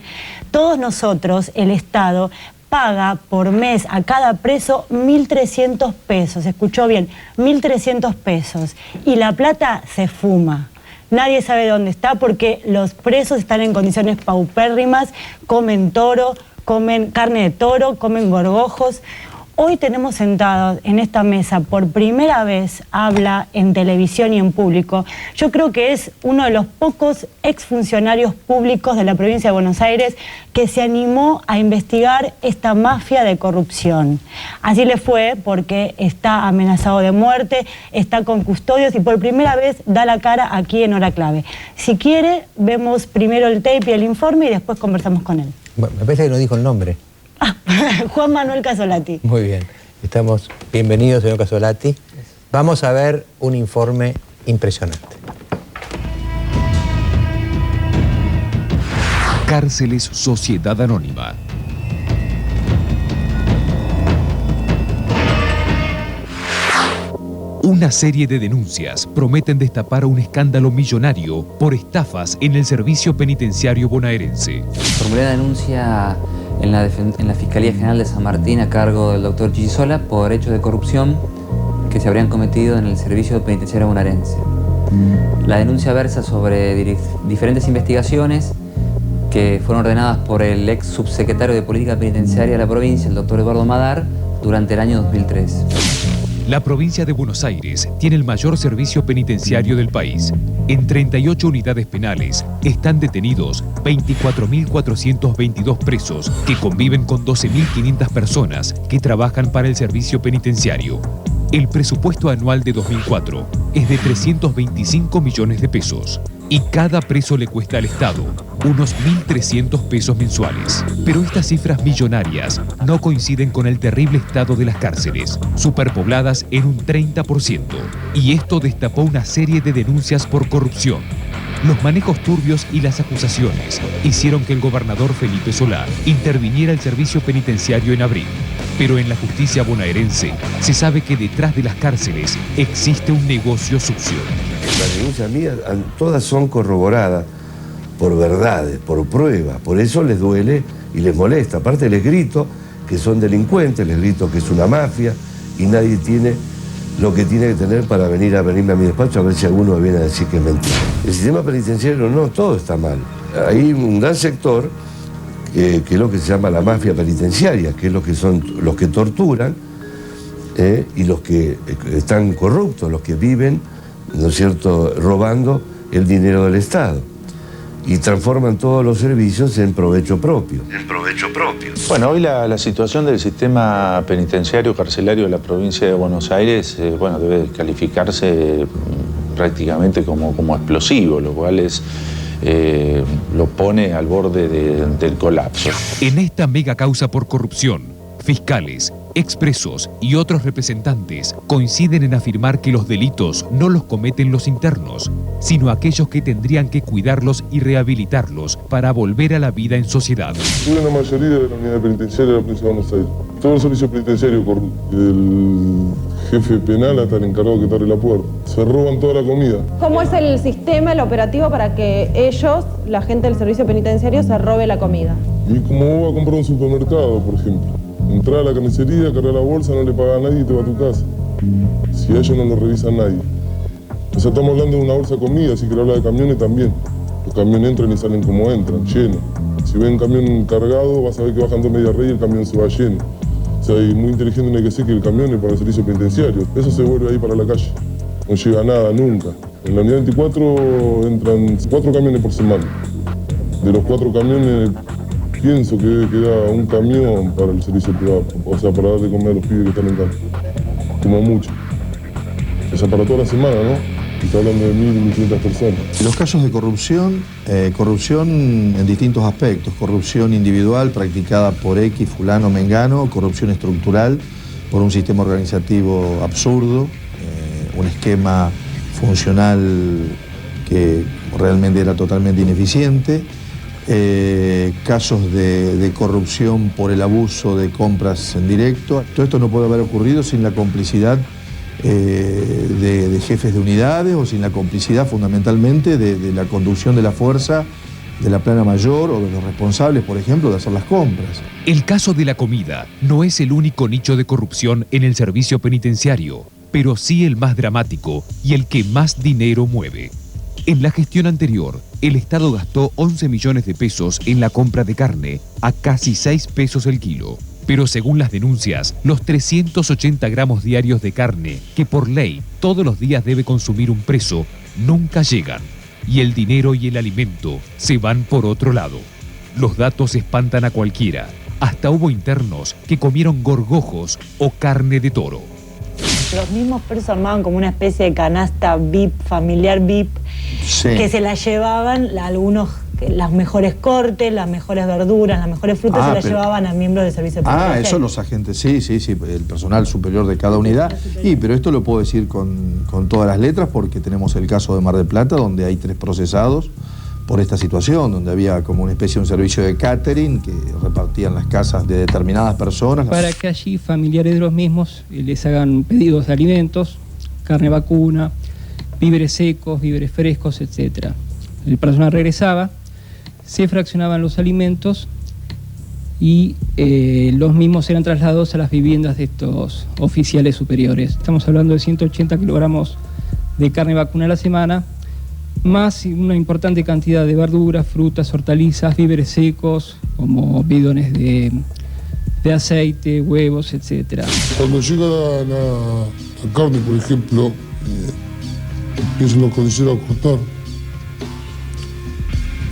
Todos nosotros, el Estado, paga por mes a cada preso 1.300 pesos. ¿Escuchó bien? 1.300 pesos. Y la plata se fuma. Nadie sabe dónde está porque los presos están en condiciones paupérrimas, comen toro, comen carne de toro, comen gorgojos. Hoy tenemos sentados en esta mesa, por primera vez habla en televisión y en público. Yo creo que es uno de los pocos exfuncionarios públicos de la provincia de Buenos Aires que se animó a investigar esta mafia de corrupción. Así le fue porque está amenazado de muerte, está con custodios y por primera vez da la cara aquí en Hora Clave. Si quiere, vemos primero el tape y el informe y después conversamos con él. Bueno, me parece que no dijo el nombre. Juan Manuel Casolati. Muy bien, estamos bienvenidos, señor Casolati. Vamos a ver un informe impresionante. Cárceles Sociedad Anónima. Una serie de denuncias prometen destapar un escándalo millonario por estafas en el servicio penitenciario bonaerense. Formulé la denuncia en la Fiscalía General de San Martín a cargo del doctor Chichisola por hechos de corrupción que se habrían cometido en el servicio penitenciario bonaerense. La denuncia versa sobre diferentes investigaciones que fueron ordenadas por el ex subsecretario de Política Penitenciaria de la provincia, el doctor Eduardo Madar, durante el año 2003. La provincia de Buenos Aires tiene el mayor servicio penitenciario del país. En 38 unidades penales están detenidos 24.422 presos que conviven con 12.500 personas que trabajan para el servicio penitenciario. El presupuesto anual de 2004 es de 325 millones de pesos y cada preso le cuesta al Estado unos 1.300 pesos mensuales. Pero estas cifras millonarias no coinciden con el terrible estado de las cárceles, superpobladas en un 30%. Y esto destapó una serie de denuncias por corrupción. Los manejos turbios y las acusaciones hicieron que el gobernador Felipe Solá interviniera el servicio penitenciario en abril. Pero en la justicia bonaerense se sabe que detrás de las cárceles existe un negocio sucio. Las denuncias mías todas son corroboradas por verdades, por pruebas. Por eso les duele y les molesta. Aparte les grito que son delincuentes, les grito que es una mafia y nadie tiene lo que tiene que tener para venirme a mi despacho a ver si alguno me viene a decir que es mentira. El sistema penitenciario no todo está mal. Hay un gran sector que es lo que se llama la mafia penitenciaria, que es lo que son los que torturan y los que están corruptos, los que viven, ¿no es cierto?, robando el dinero del Estado y transforman todos los servicios en provecho propio. Bueno, hoy la situación del sistema penitenciario carcelario de la provincia de Buenos Aires, debe calificarse prácticamente como explosivo, lo cual lo pone al borde del colapso. En esta mega causa por corrupción, fiscales, expresos y otros representantes coinciden en afirmar que los delitos no los cometen los internos, sino aquellos que tendrían que cuidarlos y rehabilitarlos para volver a la vida en sociedad. Tuve una mayoría de la unidad penitenciaria de la provincia de Buenos Aires. Todo el servicio penitenciario corrupto. El jefe penal hasta el encargado que te abre la puerta. Se roban toda la comida. ¿Cómo es el sistema, el operativo para que ellos, la gente del servicio penitenciario, se robe la comida? Y como vos vas a comprar un supermercado, por ejemplo. Entrar a la carnicería, cargar la bolsa, no le paga a nadie y te va a tu casa. Si a ellos no lo revisa nadie. O sea, estamos hablando de una bolsa de comida, si querés hablar de camiones también. Los camiones entran y salen como entran, llenos. Si ven un camión cargado, vas a ver que bajando media red y el camión se va lleno. O sea, y muy inteligente no hay que ser que el camión es para el servicio penitenciario. Eso se vuelve ahí para la calle. No llega nada, nunca. En la unidad 24 entran 4 camiones por semana. De los 4 camiones, pienso que debe quedar un camión para el servicio privado. O sea, para dar de comer a los pibes que están en campo. Como mucho. O sea, para toda la semana, ¿no? Está hablando de 1.000 y 1.500 personas. Los casos de corrupción, corrupción en distintos aspectos. Corrupción individual practicada por X, fulano, mengano. Corrupción estructural por un sistema organizativo absurdo. Un esquema funcional que realmente era totalmente ineficiente. Casos de corrupción por el abuso de compras en directo. Todo esto no puede haber ocurrido sin la complicidad de jefes de unidades o sin la complicidad fundamentalmente de la conducción de la fuerza, de la plana mayor o de los responsables, por ejemplo, de hacer las compras. El caso de la comida no es el único nicho de corrupción en el servicio penitenciario, pero sí el más dramático y el que más dinero mueve. En la gestión anterior, el Estado gastó 11 millones de pesos en la compra de carne a casi 6 pesos el kilo. Pero según las denuncias, los 380 gramos diarios de carne que por ley todos los días debe consumir un preso nunca llegan. Y el dinero y el alimento se van por otro lado. Los datos espantan a cualquiera. Hasta hubo internos que comieron gorgojos o carne de toro. Los mismos presos armaban como una especie de canasta VIP, familiar VIP, sí, que se la llevaban algunos, las mejores cortes, las mejores verduras, las mejores frutas, se las llevaban a miembros del servicio penitenciario. Eso los agentes, sí, el personal superior de cada unidad. Pero esto lo puedo decir con todas las letras porque tenemos el caso de Mar del Plata, donde hay 3 procesados por esta situación, donde había como una especie de un servicio de catering que repartían las casas de determinadas personas. Para que allí familiares de los mismos les hagan pedidos de alimentos, carne vacuna, víveres secos, víveres frescos, etc. El personal regresaba, se fraccionaban los alimentos y los mismos eran trasladados a las viviendas de estos oficiales superiores. Estamos hablando de 180 kilogramos de carne vacuna a la semana, más una importante cantidad de verduras, frutas, hortalizas, víveres secos, como bidones de aceite, huevos, etc. Cuando llega la carne, por ejemplo, empiezan los carniceros a cortar.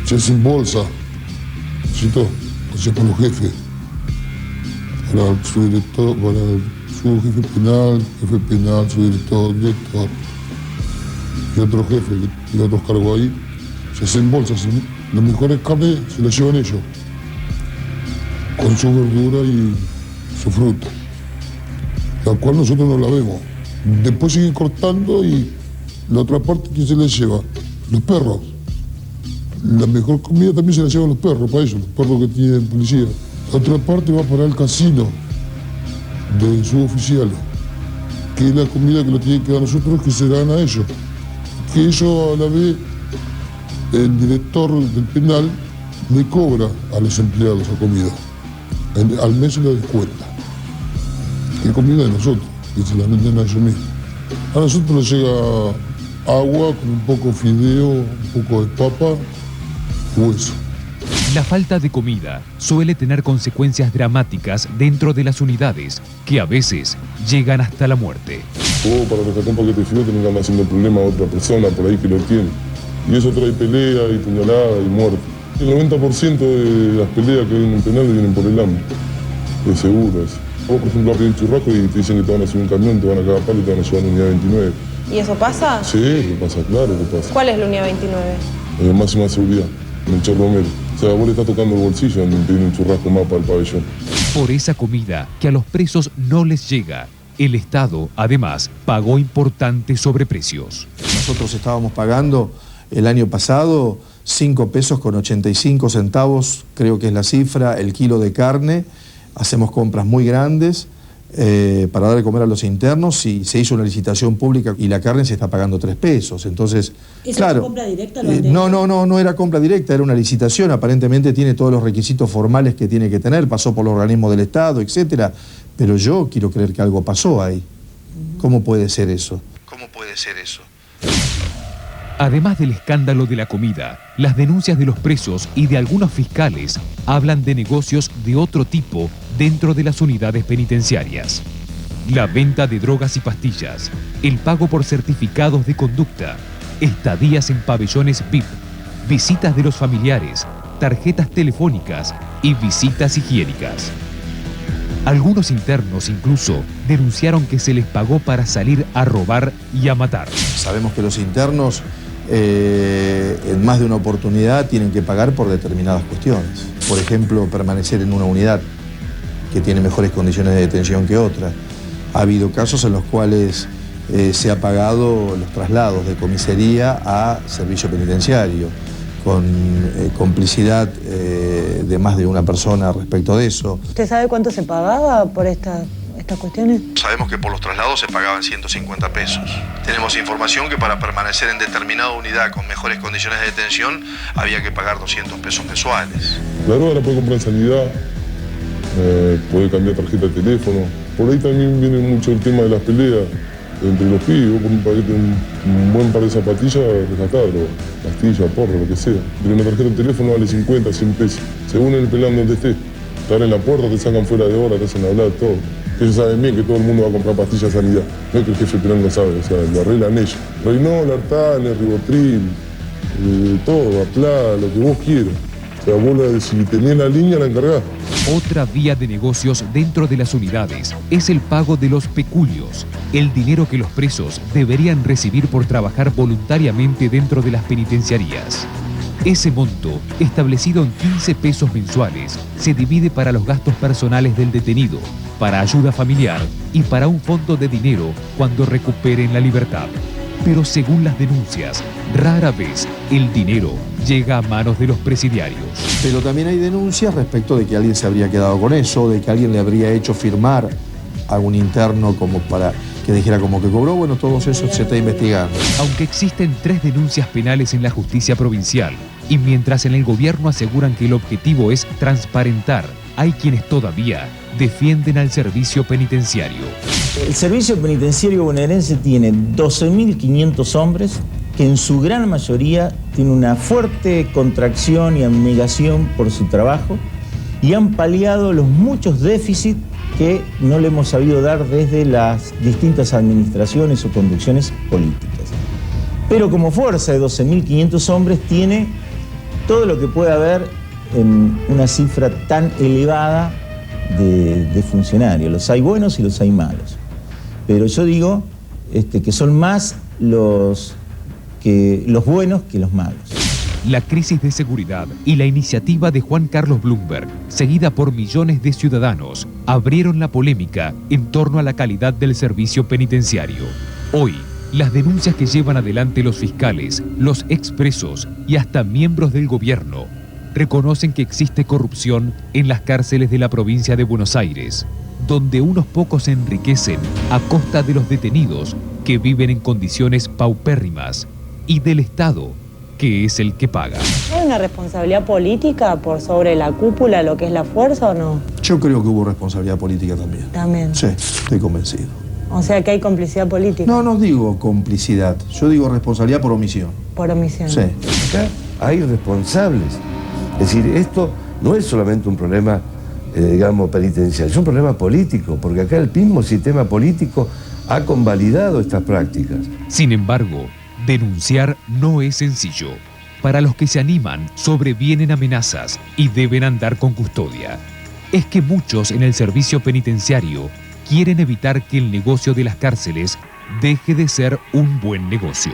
Se hace en bolsa, ¿cierto? O sea, para los jefes, para su director, para su jefe penal, su director, y otro jefe y otros cargos ahí, se hacen bolsas, las mejores carnes se las llevan ellos, con su verdura y su fruta, la cual nosotros no la vemos. Después siguen cortando y la otra parte, ¿quién se la lleva? Los perros. La mejor comida también se la llevan los perros, para ellos, los perros que tienen policía. La otra parte va para el casino de suboficiales, que es la comida que lo tienen que dar nosotros, que se dan a ellos. Que ellos a la vez, el director del penal le cobra a los empleados la comida. Al mes se la descuenta. Que es comida de nosotros, que se la venden a ellos mismos. A nosotros nos llega agua con un poco de fideo, un poco de papa, hueso. La falta de comida suele tener consecuencias dramáticas dentro de las unidades, que a veces llegan hasta la muerte. Vos para rescatar un paquete de fideo tenés que andar haciendo problema a otra persona por ahí que lo tiene. Y eso trae pelea y puñalada y muerte. El 90% de las peleas que hay en un penal vienen por el hambre. Es seguro eso. Vos, por ejemplo, vas a pedir un churrasco y te dicen que te van a subir un camión, te van a cagar palo y te van a llevar a la unidad 29. ¿Y eso pasa? Sí, que pasa, claro que pasa. ¿Cuál es la unidad 29? Máxima seguridad, en el Che Romero. O sea, vos le estás tocando el bolsillo en pedir un churrasco más para el pabellón. Por esa comida que a los presos no les llega, el Estado, además, pagó importantes sobreprecios. Nosotros estábamos pagando el año pasado 5 pesos con 85 centavos, creo que es la cifra, el kilo de carne. Hacemos compras muy grandes para dar de comer a los internos y se hizo una licitación pública y la carne se está pagando 3 pesos. Entonces, ¿Esa claro, es compra directa? no era compra directa, era una licitación. Aparentemente tiene todos los requisitos formales que tiene que tener, pasó por los organismos del Estado, etcétera. Pero yo quiero creer que algo pasó ahí. ¿Cómo puede ser eso? ¿Cómo puede ser eso? Además del escándalo de la comida, las denuncias de los presos y de algunos fiscales hablan de negocios de otro tipo dentro de las unidades penitenciarias. La venta de drogas y pastillas, el pago por certificados de conducta, estadías en pabellones VIP, visitas de los familiares, tarjetas telefónicas y visitas higiénicas. Algunos internos incluso denunciaron que se les pagó para salir a robar y a matar. Sabemos que los internos en más de una oportunidad tienen que pagar por determinadas cuestiones. Por ejemplo, permanecer en una unidad que tiene mejores condiciones de detención que otra. Ha habido casos en los cuales se ha pagado los traslados de comisaría a servicio penitenciario, con complicidad de más de una persona respecto de eso. ¿Usted sabe cuánto se pagaba por estas cuestiones? Sabemos que por los traslados se pagaban 150 pesos. Tenemos información que para permanecer en determinada unidad con mejores condiciones de detención había que pagar 200 pesos mensuales. La droga la puede comprar en sanidad, puede cambiar tarjeta de teléfono. Por ahí también viene mucho el tema de las peleas entre los pibes. Vos con un paquete, un buen par de zapatillas, rescatás droga, pastilla, porro, lo que sea. Pero una tarjeta de teléfono vale 50, 100 pesos, según el pelán donde esté. Te abren la puerta, te sacan fuera de hora, te hacen hablar, todo. Ellos saben bien que todo el mundo va a comprar pastillas de sanidad. No es que el jefe pelán no sabe, o sea, lo arreglan ellos. Reynol, Artane, Ribotril, todo, Aplá, lo que vos quieras. O sea, vos si tenés la línea, la encargás. Otra vía de negocios dentro de las unidades es el pago de los peculios, el dinero que los presos deberían recibir por trabajar voluntariamente dentro de las penitenciarías. Ese monto, establecido en 15 pesos mensuales, se divide para los gastos personales del detenido, para ayuda familiar y para un fondo de dinero cuando recuperen la libertad. Pero según las denuncias, rara vez el dinero llega a manos de los presidiarios. Pero también hay denuncias respecto de que alguien se habría quedado con eso, de que alguien le habría hecho firmar a un interno como para que dijera como que cobró. Bueno, todo eso se está investigando. Aunque existen 3 denuncias penales en la justicia provincial, y mientras en el gobierno aseguran que el objetivo es transparentar, hay quienes todavía defienden al servicio penitenciario. El servicio penitenciario bonaerense tiene 12.500 hombres que en su gran mayoría tienen una fuerte contracción y abnegación por su trabajo y han paliado los muchos déficits que no le hemos sabido dar desde las distintas administraciones o conducciones políticas. Pero como fuerza de 12.500 hombres tiene todo lo que puede haber en una cifra tan elevada de funcionarios. Los hay buenos y los hay malos. Pero yo digo que son más los buenos que los malos. La crisis de seguridad y la iniciativa de Juan Carlos Bloomberg, seguida por millones de ciudadanos, abrieron la polémica en torno a la calidad del servicio penitenciario. Hoy, las denuncias que llevan adelante los fiscales, los expresos y hasta miembros del gobierno reconocen que existe corrupción en las cárceles de la provincia de Buenos Aires, donde unos pocos se enriquecen a costa de los detenidos que viven en condiciones paupérrimas y del Estado, que es el que paga. ¿Hay una responsabilidad política por sobre la cúpula, lo que es la fuerza o no? Yo creo que hubo responsabilidad política también. También. Sí, estoy convencido. O sea que hay complicidad política. No digo complicidad, yo digo responsabilidad por omisión. Por omisión. Sí. Acá hay responsables. Es decir, esto no es solamente un problema, digamos, penitenciario, es un problema político, porque acá el mismo sistema político ha convalidado estas prácticas. Sin embargo, denunciar no es sencillo. Para los que se animan, sobrevienen amenazas y deben andar con custodia. Es que muchos en el servicio penitenciario quieren evitar que el negocio de las cárceles deje de ser un buen negocio.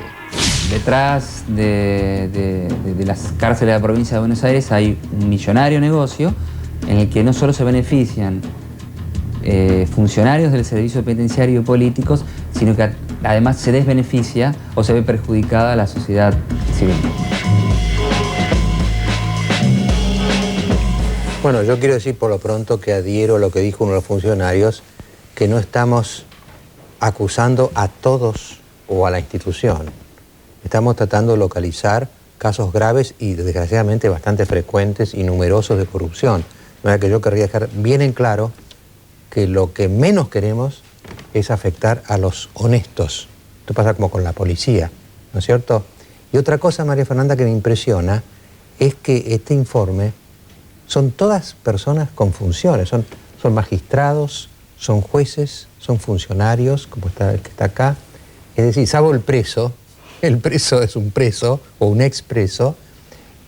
Detrás de las cárceles de la provincia de Buenos Aires hay un millonario negocio en el que no solo se benefician funcionarios del servicio penitenciario y políticos, sino que además se desbeneficia o se ve perjudicada la sociedad civil. Bueno, yo quiero decir por lo pronto que adhiero a lo que dijo uno de los funcionarios, que no estamos acusando a todos o a la institución. Estamos tratando de localizar casos graves y desgraciadamente bastante frecuentes y numerosos de corrupción. De manera que yo querría dejar bien en claro que lo que menos queremos es afectar a los honestos. Esto pasa como con la policía, ¿no es cierto? Y otra cosa, María Fernanda, que me impresiona es que este informe son todas personas con funciones, son magistrados, son jueces, son funcionarios, como está el que está acá. Es decir, salvo el preso es un preso o un expreso,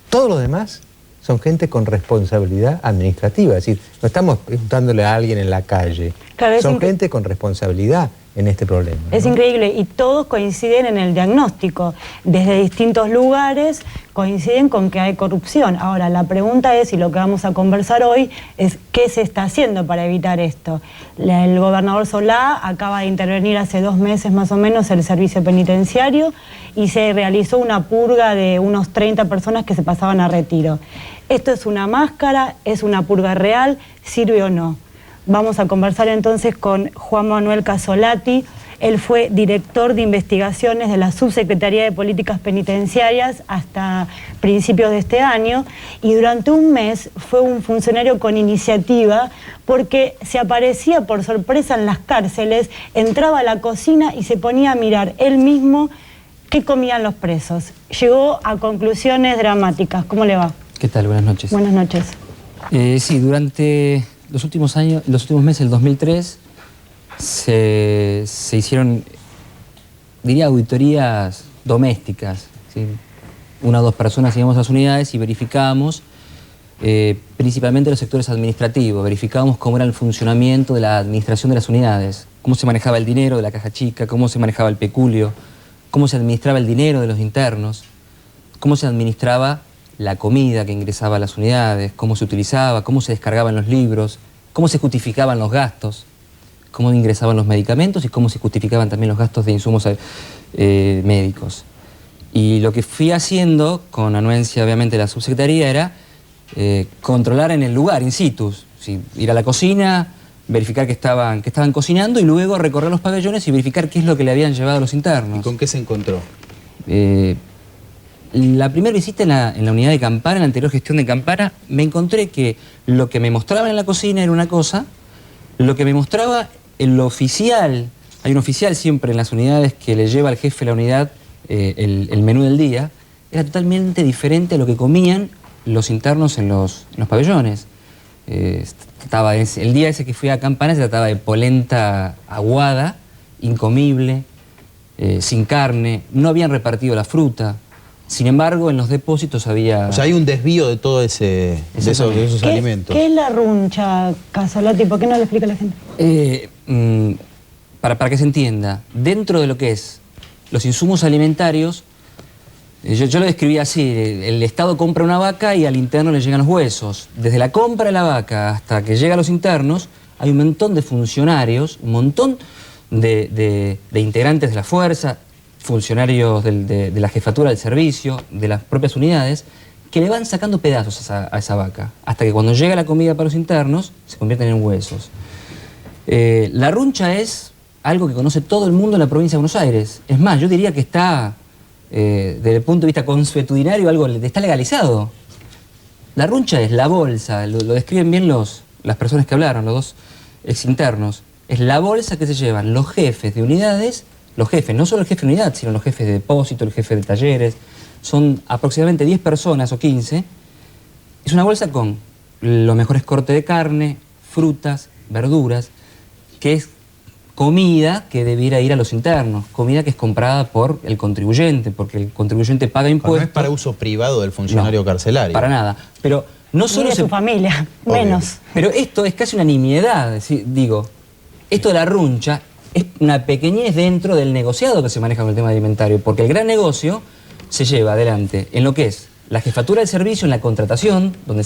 todos los demás son gente con responsabilidad administrativa. Es decir, no estamos preguntándole a alguien en la calle, claro, son gente con responsabilidad en este problema, ¿no? Es increíble, y todos coinciden en el diagnóstico. Desde distintos lugares coinciden con que hay corrupción. Ahora, la pregunta es, y lo que vamos a conversar hoy, es qué se está haciendo para evitar esto. El gobernador Solá acaba de intervenir hace 2 meses más o menos el servicio penitenciario y se realizó una purga de unos 30 personas que se pasaban a retiro. ¿Esto es una máscara? ¿Es una purga real? ¿Sirve o no? Vamos a conversar entonces con Juan Manuel Casolati. Él fue director de investigaciones de la Subsecretaría de Políticas Penitenciarias hasta principios de este año, y durante un mes fue un funcionario con iniciativa porque se aparecía por sorpresa en las cárceles, entraba a la cocina y se ponía a mirar él mismo qué comían los presos. Llegó a conclusiones dramáticas. ¿Cómo le va? ¿Qué tal? Buenas noches. Buenas noches. Sí, durante los últimos meses, el 2003, se hicieron, diría, auditorías domésticas, ¿sí? 1 o 2 personas íbamos a las unidades y verificábamos principalmente los sectores administrativos, verificábamos cómo era el funcionamiento de la administración de las unidades, cómo se manejaba el dinero de la caja chica, cómo se manejaba el peculio, cómo se administraba el dinero de los internos, cómo se administraba la comida que ingresaba a las unidades, cómo se utilizaba, cómo se descargaban los libros, cómo se justificaban los gastos, cómo ingresaban los medicamentos y cómo se justificaban también los gastos de insumos médicos. Y lo que fui haciendo, con anuencia obviamente de la subsecretaría, era controlar en el lugar, in situ, ¿sí? Ir a la cocina, verificar que estaban cocinando y luego recorrer los pabellones y verificar qué es lo que le habían llevado a los internos. ¿Y con qué se encontró? La primera visita en la unidad de Campana, en la anterior gestión de Campana, me encontré que lo que me mostraban en la cocina era una cosa, lo que me mostraba el oficial, hay un oficial siempre en las unidades que le lleva al jefe de la unidad el menú del día, era totalmente diferente a lo que comían los internos en los pabellones. El día ese que fui a Campana se trataba de polenta aguada, incomible, sin carne, no habían repartido la fruta. Sin embargo, en los depósitos había... O sea, hay un desvío de todo de esos alimentos. ¿Qué es la runcha, Casolati? ¿Por qué no le explica a la gente? Para que se entienda, dentro de lo que es los insumos alimentarios, yo lo describí así: el Estado compra una vaca y al interno le llegan los huesos. Desde la compra de la vaca hasta que llega a los internos, hay un montón de funcionarios, un montón de integrantes de la fuerza, funcionarios de la jefatura del servicio, de las propias unidades, que le van sacando pedazos a esa vaca, hasta que cuando llega la comida para los internos, se convierten en huesos. La runcha es algo que conoce todo el mundo en la provincia de Buenos Aires. Es más, yo diría que está, desde el punto de vista consuetudinario, está legalizado. La runcha es la bolsa, lo describen bien las personas que hablaron, los 2 exinternos. Es la bolsa que se llevan los jefes de unidades. Los jefes, no solo el jefe de unidad, sino los jefes de depósito, el jefe de talleres. Son aproximadamente 10 personas o 15. Es una bolsa con los mejores cortes de carne, frutas, verduras, que es comida que debiera ir a los internos, comida que es comprada por el contribuyente, porque el contribuyente paga impuestos. No es para uso privado del funcionario carcelario. Para nada. Pero no solo su familia, menos. Pero esto es casi una nimiedad. Digo, esto de la runcha es una pequeñez dentro del negociado que se maneja con el tema alimentario, porque el gran negocio se lleva adelante en lo que es la jefatura del servicio en la contratación, donde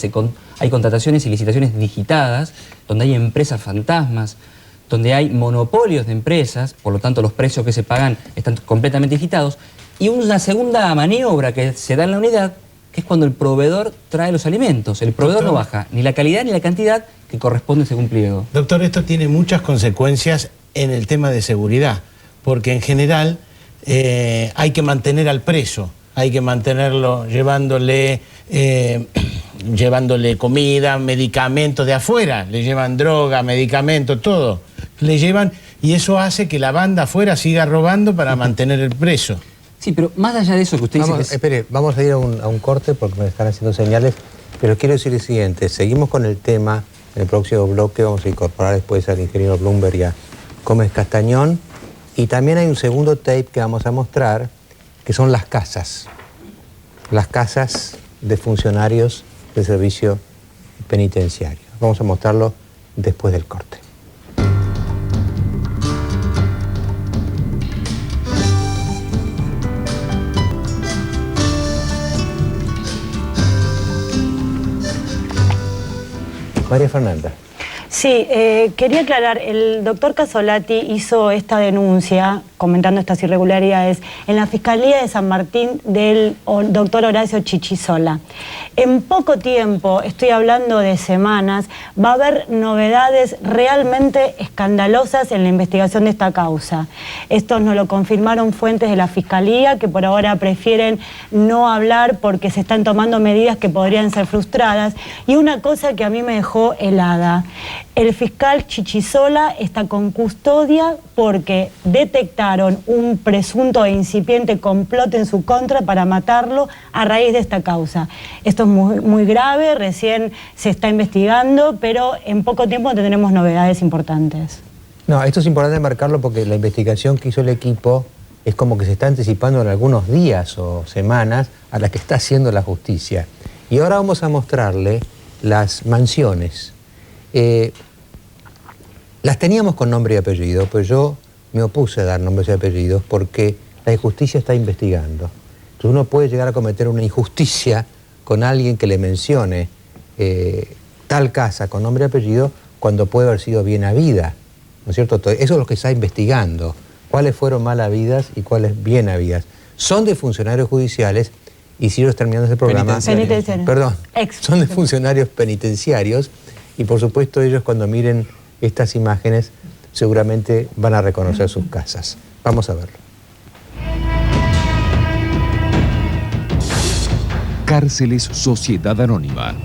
hay contrataciones y licitaciones digitadas, donde hay empresas fantasmas, donde hay monopolios de empresas, por lo tanto los precios que se pagan están completamente digitados, y una segunda maniobra que se da en la unidad, que es cuando el proveedor trae los alimentos. El proveedor no baja ni la calidad ni la cantidad que corresponde según pliego. Doctor, esto tiene muchas consecuencias en el tema de seguridad, porque en general hay que mantener al preso, hay que mantenerlo llevándole comida, medicamentos de afuera, le llevan droga, medicamentos, todo, le llevan, y eso hace que la banda afuera siga robando para mantener el preso. Sí, pero más allá de eso que usted dice... Espere, vamos a ir a un corte porque me están haciendo señales, pero quiero decir el siguiente, seguimos con el tema, en el próximo bloque vamos a incorporar después al ingeniero Blumberg y a Gómez Castañón, y también hay un segundo tape que vamos a mostrar, que son las casas de funcionarios del servicio penitenciario. Vamos a mostrarlo después del corte. María Fernanda. Sí, quería aclarar, el doctor Casolati hizo esta denuncia, comentando estas irregularidades, en la Fiscalía de San Martín del doctor Horacio Chichisola. En poco tiempo, estoy hablando de semanas, va a haber novedades realmente escandalosas en la investigación de esta causa. Esto nos lo confirmaron fuentes de la Fiscalía, que por ahora prefieren no hablar porque se están tomando medidas que podrían ser frustradas. Y una cosa que a mí me dejó helada: el fiscal Chichisola está con custodia porque detectaron un presunto e incipiente complot en su contra para matarlo a raíz de esta causa. Esto es muy grave, recién se está investigando, pero en poco tiempo tendremos novedades importantes. No, esto es importante marcarlo porque la investigación que hizo el equipo es como que se está anticipando en algunos días o semanas a la que está haciendo la justicia. Y ahora vamos a mostrarle las mansiones. Las teníamos con nombre y apellido, pero yo me opuse a dar nombres y apellidos porque la justicia está investigando. Entonces uno puede llegar a cometer una injusticia con alguien que le mencione tal casa con nombre y apellido cuando puede haber sido bien habida, ¿no es cierto? Eso es lo que está investigando. ¿Cuáles fueron mal habidas y cuáles bien habidas? Son de funcionarios judiciales y si ellos terminando este programa... Perdón, son de funcionarios penitenciarios y por supuesto ellos cuando miren estas imágenes seguramente van a reconocer sus casas. Vamos a verlo. Cárceles Sociedad Anónima.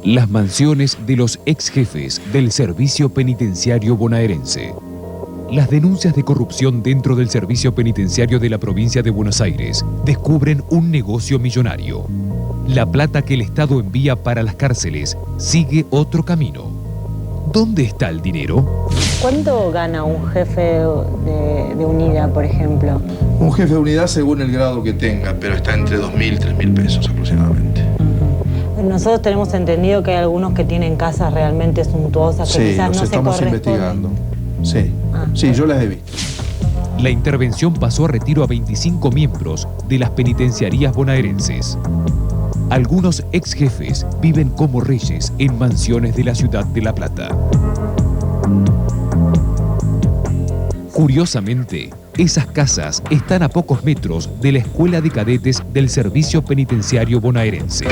Las mansiones de los ex jefes del servicio penitenciario bonaerense. Las denuncias de corrupción dentro del servicio penitenciario de la provincia de Buenos Aires descubren un negocio millonario. La plata que el Estado envía para las cárceles sigue otro camino. ¿Dónde está el dinero? ¿Cuánto gana un jefe de unidad, por ejemplo? Un jefe de unidad según el grado que tenga, pero está entre 2.000 y 3.000 pesos aproximadamente. Nosotros tenemos entendido que hay algunos que tienen casas realmente suntuosas que quizás no se corresponden. Sí, los estamos investigando. Sí, sí, yo las he visto. La intervención pasó a retiro a 25 miembros de las penitenciarías bonaerenses. Algunos ex jefes viven como reyes en mansiones de la ciudad de La Plata. Curiosamente, esas casas están a pocos metros de la escuela de cadetes del servicio penitenciario bonaerense.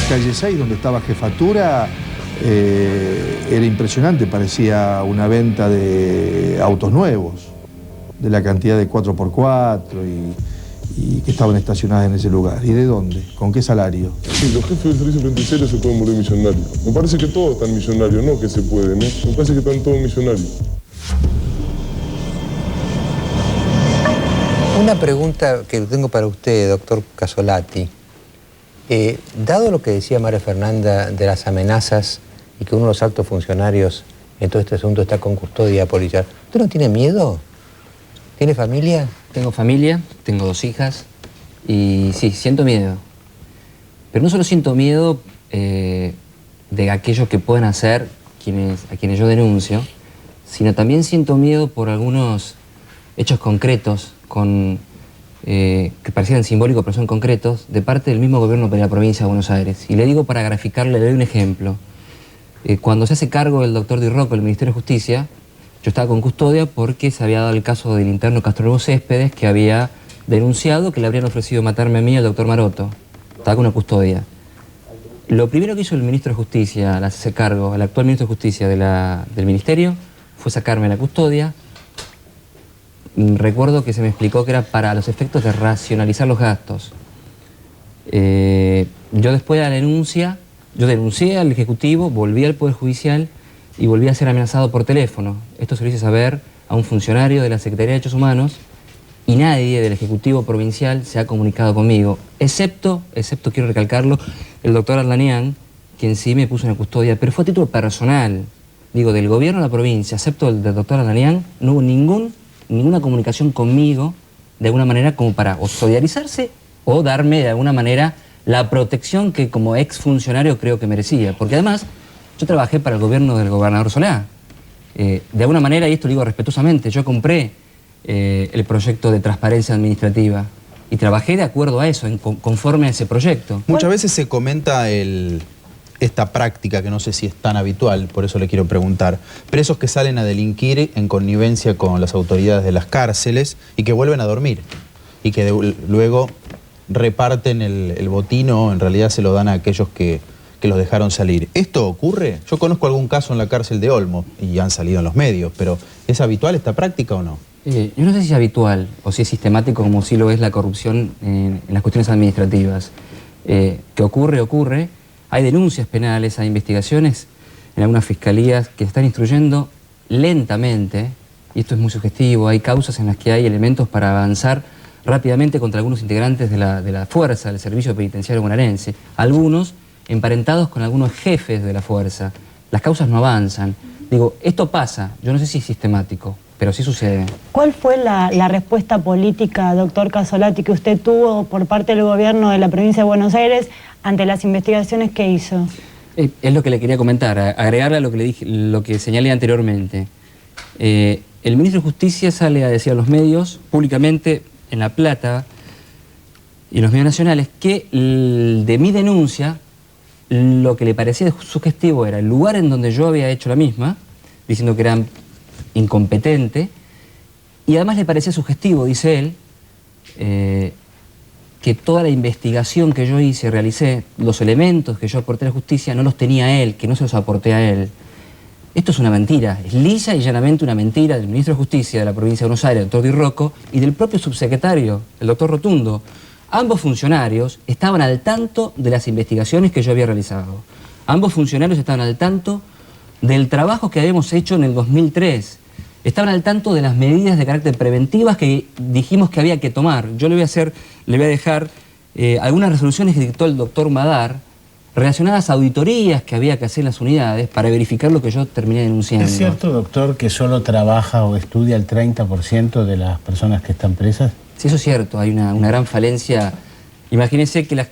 Calle 6, donde estaba jefatura, era impresionante, parecía una venta de autos nuevos, de la cantidad de 4x4 y que estaban estacionadas en ese lugar. ¿Y de dónde? ¿Con qué salario? Sí, los jefes del servicio penitenciario se pueden volver millonarios. Me parece que todos están millonarios, no que se pueden, ¿eh? Me parece que están todos millonarios. Una pregunta que tengo para usted, doctor Casolati. Dado lo que decía María Fernanda de las amenazas y que uno de los altos funcionarios en todo este asunto está con custodia policial, ¿usted no tiene miedo? ¿Tiene familia? Tengo familia, tengo 2 hijas y sí, siento miedo. Pero no solo siento miedo de aquello que pueden hacer a quienes yo denuncio, sino también siento miedo por algunos hechos concretos que parecieran simbólicos pero son concretos, de parte del mismo gobierno de la provincia de Buenos Aires. Y le digo para graficarle, le doy un ejemplo. Cuando se hace cargo el doctor Di Rocco del Ministerio de Justicia, yo estaba con custodia porque se había dado el caso del interno Castro Nuevo Céspedes, que había denunciado que le habrían ofrecido matarme a mí y al doctor Maroto. Estaba con una custodia. Lo primero que hizo el ministro de Justicia al hacerse cargo, el actual ministro de Justicia del Ministerio, fue sacarme la custodia. Recuerdo que se me explicó que era para los efectos de racionalizar los gastos. Yo después de la denuncia, yo denuncié al Ejecutivo, volví al Poder Judicial y volví a ser amenazado por teléfono. Esto se lo hice saber a un funcionario de la Secretaría de Derechos Humanos y nadie del Ejecutivo Provincial se ha comunicado conmigo, excepto quiero recalcarlo, el doctor Arlanian, quien sí me puso en custodia, pero fue a título personal. Digo, del gobierno de la provincia, excepto el del doctor Arlanian, no hubo ninguna comunicación conmigo de alguna manera como para o solidarizarse o darme de alguna manera la protección que como exfuncionario creo que merecía. Porque además yo trabajé para el gobierno del gobernador Solá. De alguna manera, y esto lo digo respetuosamente, yo compré el proyecto de transparencia administrativa y trabajé de acuerdo a eso, conforme a ese proyecto. Muchas veces se comenta esta práctica que no sé si es tan habitual, por eso le quiero preguntar. Presos que salen a delinquir en connivencia con las autoridades de las cárceles y que vuelven a dormir y que luego reparten el botín o en realidad se lo dan a aquellos que los dejaron salir. ¿Esto ocurre? Yo conozco algún caso en la cárcel de Olmo y han salido en los medios, pero ¿es habitual esta práctica o no? Yo no sé si es habitual o si es sistemático como sí lo es la corrupción en las cuestiones administrativas. Que ocurre. Hay denuncias penales, hay investigaciones en algunas fiscalías que están instruyendo lentamente, y esto es muy sugestivo, hay causas en las que hay elementos para avanzar rápidamente contra algunos integrantes de la fuerza del servicio penitenciario bonaerense, algunos emparentados con algunos jefes de la fuerza. Las causas no avanzan. Digo, esto pasa, yo no sé si es sistemático, pero sí sucede. ¿Cuál fue la respuesta política, doctor Casolati, que usted tuvo por parte del gobierno de la provincia de Buenos Aires ante las investigaciones que hizo? Es lo que le quería comentar, agregarle a lo que le dije, lo que señalé anteriormente. El ministro de Justicia sale a decir a los medios, públicamente, en La Plata y en los medios nacionales, que de mi denuncia, lo que le parecía sugestivo era el lugar en donde yo había hecho la misma, diciendo que era incompetente, y además le parecía sugestivo, dice él, que toda la investigación que yo hice, realicé, los elementos que yo aporté a la justicia, no los tenía él, que no se los aporté a él. Esto es una mentira, es lisa y llanamente una mentira del ministro de Justicia de la provincia de Buenos Aires, el doctor Di Rocco, y del propio subsecretario, el doctor Rotundo. Ambos funcionarios estaban al tanto de las investigaciones que yo había realizado. Ambos funcionarios estaban al tanto del trabajo que habíamos hecho en el 2003. Estaban al tanto de las medidas de carácter preventivas que dijimos que había que tomar. Yo le voy a dejar algunas resoluciones que dictó el doctor Madar relacionadas a auditorías que había que hacer en las unidades para verificar lo que yo terminé denunciando. ¿Es cierto, doctor, que solo trabaja o estudia el 30% de las personas que están presas? Sí, eso es cierto. Hay una gran falencia. Imagínense que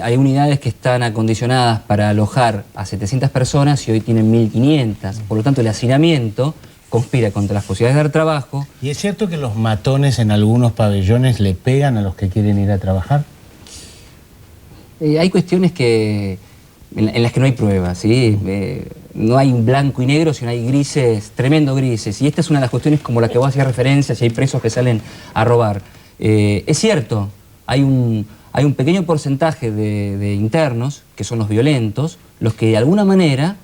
hay unidades que están acondicionadas para alojar a 700 personas y hoy tienen 1.500. Por lo tanto, el hacinamiento conspira contra las posibilidades de dar trabajo. ¿Y es cierto que los matones en algunos pabellones le pegan a los que quieren ir a trabajar? Hay cuestiones en las que no hay pruebas, ¿sí? No hay blanco y negro, sino hay grises, tremendo grises. Y esta es una de las cuestiones como la que vos hacías referencia, si hay presos que salen a robar. Es cierto, hay un pequeño porcentaje de internos, que son los violentos, los que de alguna manera...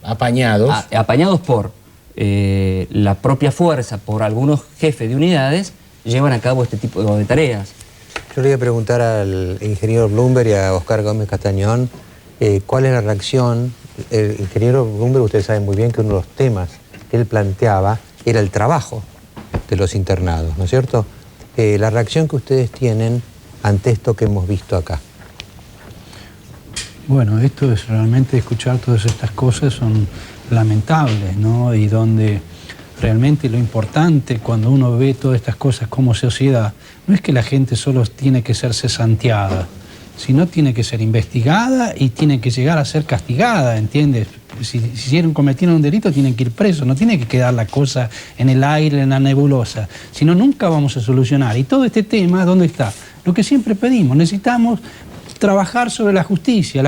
apañados por la propia fuerza, por algunos jefes de unidades, llevan a cabo este tipo de tareas. Yo le voy a preguntar al ingeniero Blumberg y a Oscar Gómez Castañón cuál es la reacción. El ingeniero Blumberg, ustedes saben muy bien que uno de los temas que él planteaba era el trabajo de los internados, ¿no es cierto? La reacción que ustedes tienen ante esto que hemos visto acá. Bueno, esto es realmente, escuchar todas estas cosas son lamentables, ¿no? Y donde realmente lo importante cuando uno ve todas estas cosas como sociedad, no es que la gente solo tiene que ser cesanteada, sino tiene que ser investigada y tiene que llegar a ser castigada, ¿entiendes? Si cometieron un delito tienen que ir presos, no tiene que quedar la cosa en el aire, en la nebulosa, sino nunca vamos a solucionar. Y todo este tema, ¿dónde está? Lo que siempre pedimos, necesitamos trabajar sobre la justicia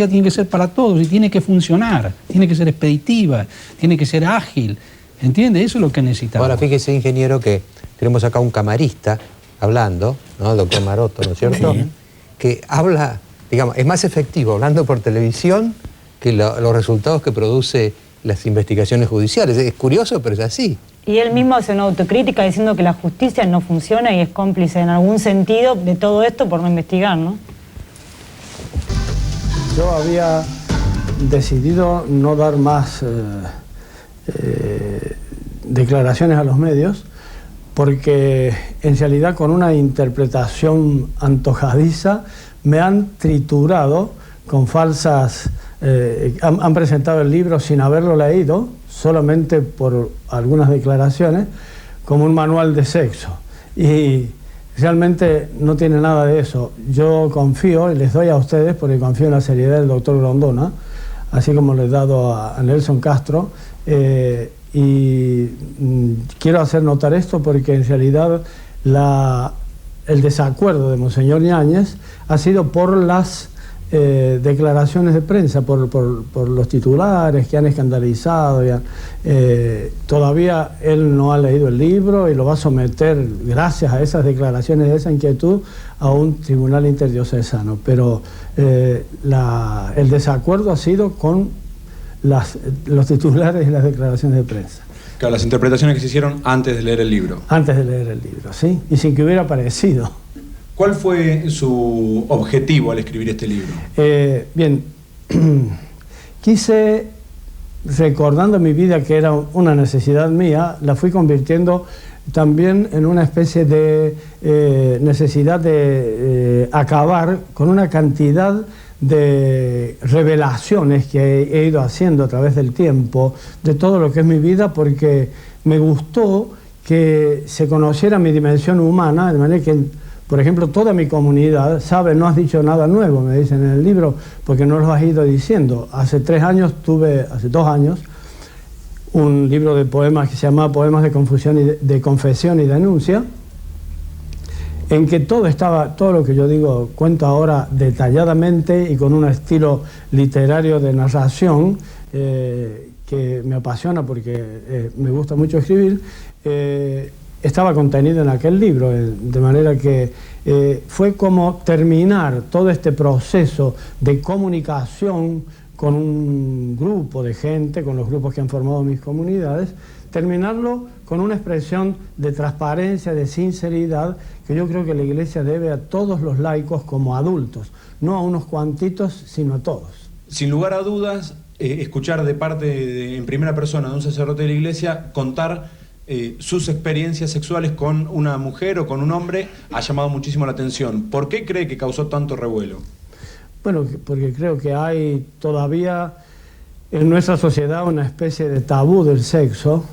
tiene que ser para todos y tiene que funcionar, tiene que ser expeditiva, tiene que ser ágil, ¿entiende? Eso es lo que necesitamos. Ahora fíjese, ingeniero, que tenemos acá un camarista hablando, ¿no? El doctor Maroto, ¿no es cierto? Sí. Que habla, digamos, es más efectivo hablando por televisión que los resultados que produce las investigaciones judiciales. Es curioso, pero es así. Y él mismo hace una autocrítica diciendo que la justicia no funciona y es cómplice en algún sentido de todo esto por no investigar, ¿no? Yo había decidido no dar más declaraciones a los medios porque en realidad con una interpretación antojadiza me han triturado con falsas... han presentado el libro sin haberlo leído, solamente por algunas declaraciones, como un manual de sexo. Y realmente no tiene nada de eso. Yo confío, y les doy a ustedes, porque confío en la seriedad del doctor Grondona, así como le he dado a Nelson Castro, y quiero hacer notar esto porque en realidad el desacuerdo de Monseñor Yáñez ha sido por las declaraciones de prensa, por los titulares que han escandalizado. Todavía él no ha leído el libro y lo va a someter, gracias a esas declaraciones, de esa inquietud, a un tribunal interdiocesano. Pero el desacuerdo ha sido con los titulares y las declaraciones de prensa. Claro, las interpretaciones que se hicieron antes de leer el libro. Antes de leer el libro, sí, y sin que hubiera aparecido. ¿Cuál fue su objetivo al escribir este libro? Bien, quise, recordando mi vida que era una necesidad mía, la fui convirtiendo también en una especie de necesidad de acabar con una cantidad de revelaciones que he ido haciendo a través del tiempo, de todo lo que es mi vida, porque me gustó que se conociera mi dimensión humana, de manera que, por ejemplo, toda mi comunidad sabe, no has dicho nada nuevo, me dicen en el libro, porque no lo has ido diciendo. Hace 2 años, un libro de poemas que se llamaba Poemas de Confesión y Denuncia, en que todo lo que yo digo, cuento ahora detalladamente y con un estilo literario de narración que me apasiona porque me gusta mucho escribir, estaba contenido en aquel libro, de manera que fue como terminar todo este proceso de comunicación con un grupo de gente, con los grupos que han formado mis comunidades, terminarlo con una expresión de transparencia, de sinceridad, que yo creo que la Iglesia debe a todos los laicos como adultos, no a unos cuantitos, sino a todos. Sin lugar a dudas, escuchar de parte, en primera persona, de un sacerdote de la Iglesia, contar sus experiencias sexuales con una mujer o con un hombre ha llamado muchísimo la atención. ¿Por qué cree que causó tanto revuelo? Bueno, porque creo que hay todavía en nuestra sociedad una especie de tabú del sexo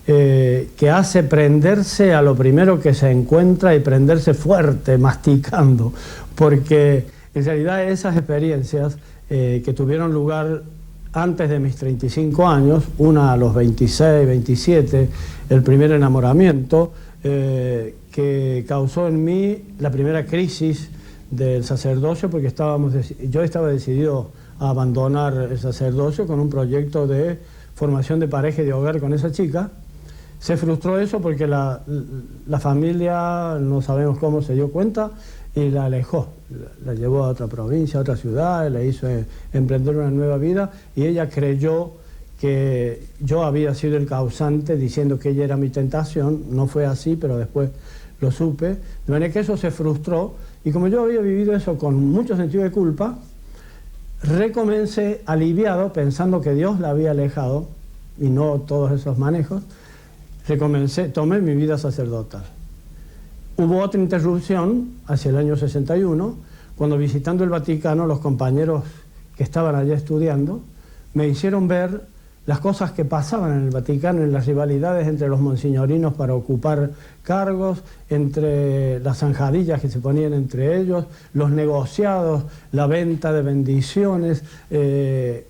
que hace prenderse a lo primero que se encuentra y prenderse fuerte, masticando, porque en realidad esas experiencias que tuvieron lugar antes de mis 35 años, una a los 26, 27, el primer enamoramiento, que causó en mí la primera crisis del sacerdocio, porque yo estaba decidido a abandonar el sacerdocio con un proyecto de formación de pareja y de hogar con esa chica. Se frustró eso porque la familia, no sabemos cómo, se dio cuenta y la alejó. La llevó a otra provincia, a otra ciudad, le hizo emprender una nueva vida y ella creyó que yo había sido el causante, diciendo que ella era mi tentación. No fue así, pero después lo supe. De manera que eso se frustró Y como yo había vivido eso con mucho sentido de culpa, recomencé aliviado, pensando que Dios la había alejado, y no todos esos manejos, tomé mi vida sacerdotal. Hubo otra interrupción hacia el año 61, cuando visitando el Vaticano, los compañeros que estaban allá estudiando me hicieron ver las cosas que pasaban en el Vaticano, en las rivalidades entre los monseñorinos para ocupar cargos, entre las zanjadillas que se ponían entre ellos, los negociados, la venta de bendiciones,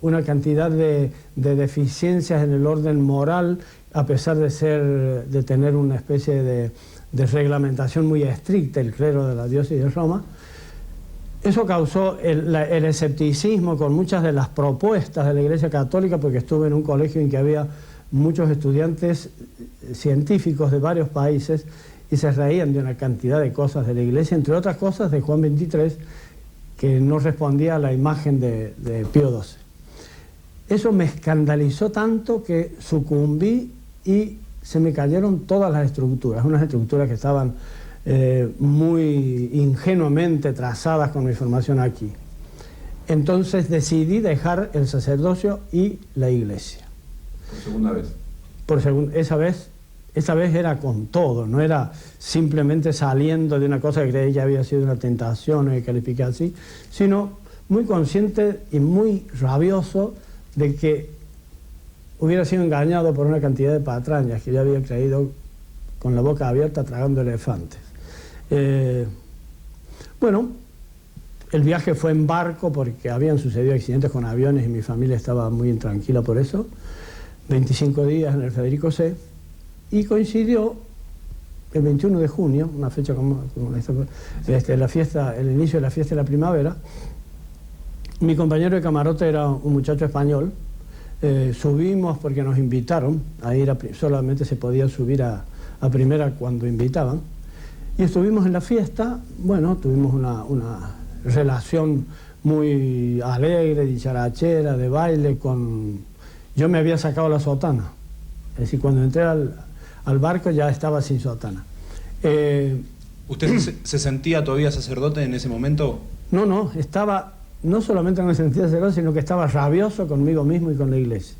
una cantidad de deficiencias en el orden moral, a pesar de tener una especie de reglamentación muy estricta, el clero de la diócesis de Roma. Eso causó el escepticismo con muchas de las propuestas de la Iglesia Católica, porque estuve en un colegio en que había muchos estudiantes científicos de varios países y se reían de una cantidad de cosas de la Iglesia, entre otras cosas de Juan XXIII, que no respondía a la imagen de Pío XII. Eso me escandalizó tanto que sucumbí y se me cayeron todas las estructuras, unas estructuras que estaban muy ingenuamente trazadas con mi formación aquí. Entonces decidí dejar el sacerdocio y la iglesia. ¿Por segunda vez? Esa vez era con todo, no era simplemente saliendo de una cosa que creí que había sido una tentación, que califiqué así, sino muy consciente y muy rabioso de que hubiera sido engañado por una cantidad de patrañas que yo había creído con la boca abierta tragando elefantes. Bueno, el viaje fue en barco porque habían sucedido accidentes con aviones y mi familia estaba muy intranquila por eso. 25 días en el Federico C. Y coincidió el 21 de junio, una fecha como la fiesta, el inicio de la fiesta de la primavera. Mi compañero de camarote era un muchacho español. Subimos porque nos invitaron a ir solamente se podía subir a primera cuando invitaban. Y estuvimos en la fiesta, bueno, tuvimos una relación muy alegre, dicharachera, de baile, yo me había sacado la sotana. Es decir, cuando entré al barco ya estaba sin sotana. ¿Usted se sentía todavía sacerdote en ese momento? No, estaba, no solamente no me sentía sacerdote, sino que estaba rabioso conmigo mismo y con la iglesia.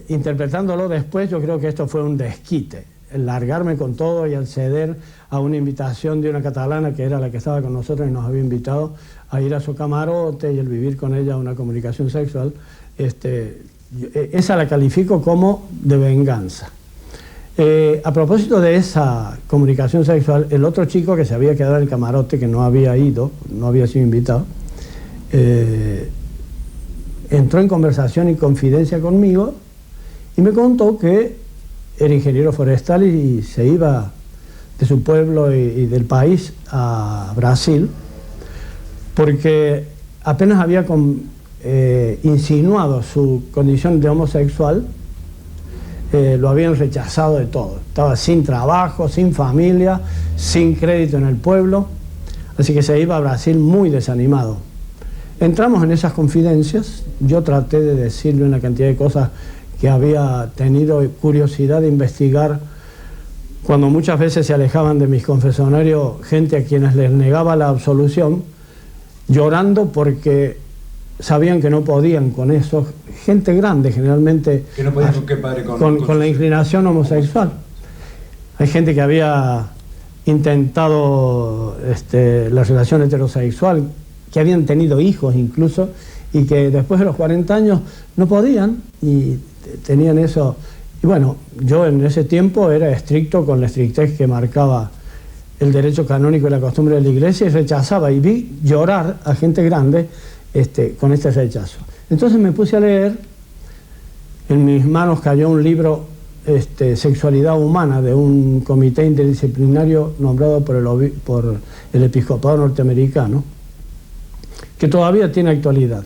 Interpretándolo después, yo creo que esto fue un desquite. El largarme con todo y al ceder a una invitación de una catalana que era la que estaba con nosotros y nos había invitado a ir a su camarote y el vivir con ella una comunicación sexual, esa la califico como de venganza. A propósito de esa comunicación sexual, el otro chico que se había quedado en el camarote, que no había ido, no había sido invitado, entró en conversación y confidencia conmigo y me contó que era ingeniero forestal y se iba de su pueblo y del país a Brasil porque apenas había insinuado su condición de homosexual, lo habían rechazado de todo. Estaba sin trabajo, sin familia, sin crédito en el pueblo, así que se iba a Brasil muy desanimado. Entramos en esas confidencias, yo traté de decirle una cantidad de cosas que había tenido curiosidad de investigar cuando muchas veces se alejaban de mis confesonarios gente a quienes les negaba la absolución, llorando porque sabían que no podían con eso, gente grande generalmente. ¿Que no podían con qué, padre? Con la inclinación homosexual. Hay gente que había intentado la relación heterosexual, que habían tenido hijos incluso, y que después de los 40 años no podían y tenían eso. Y bueno, yo en ese tiempo era estricto con la estrictez que marcaba el derecho canónico y la costumbre de la iglesia y rechazaba, y vi llorar a gente grande con este rechazo. Entonces me puse a leer, en mis manos cayó un libro, Sexualidad Humana, de un comité interdisciplinario nombrado por el episcopado norteamericano, que todavía tiene actualidad.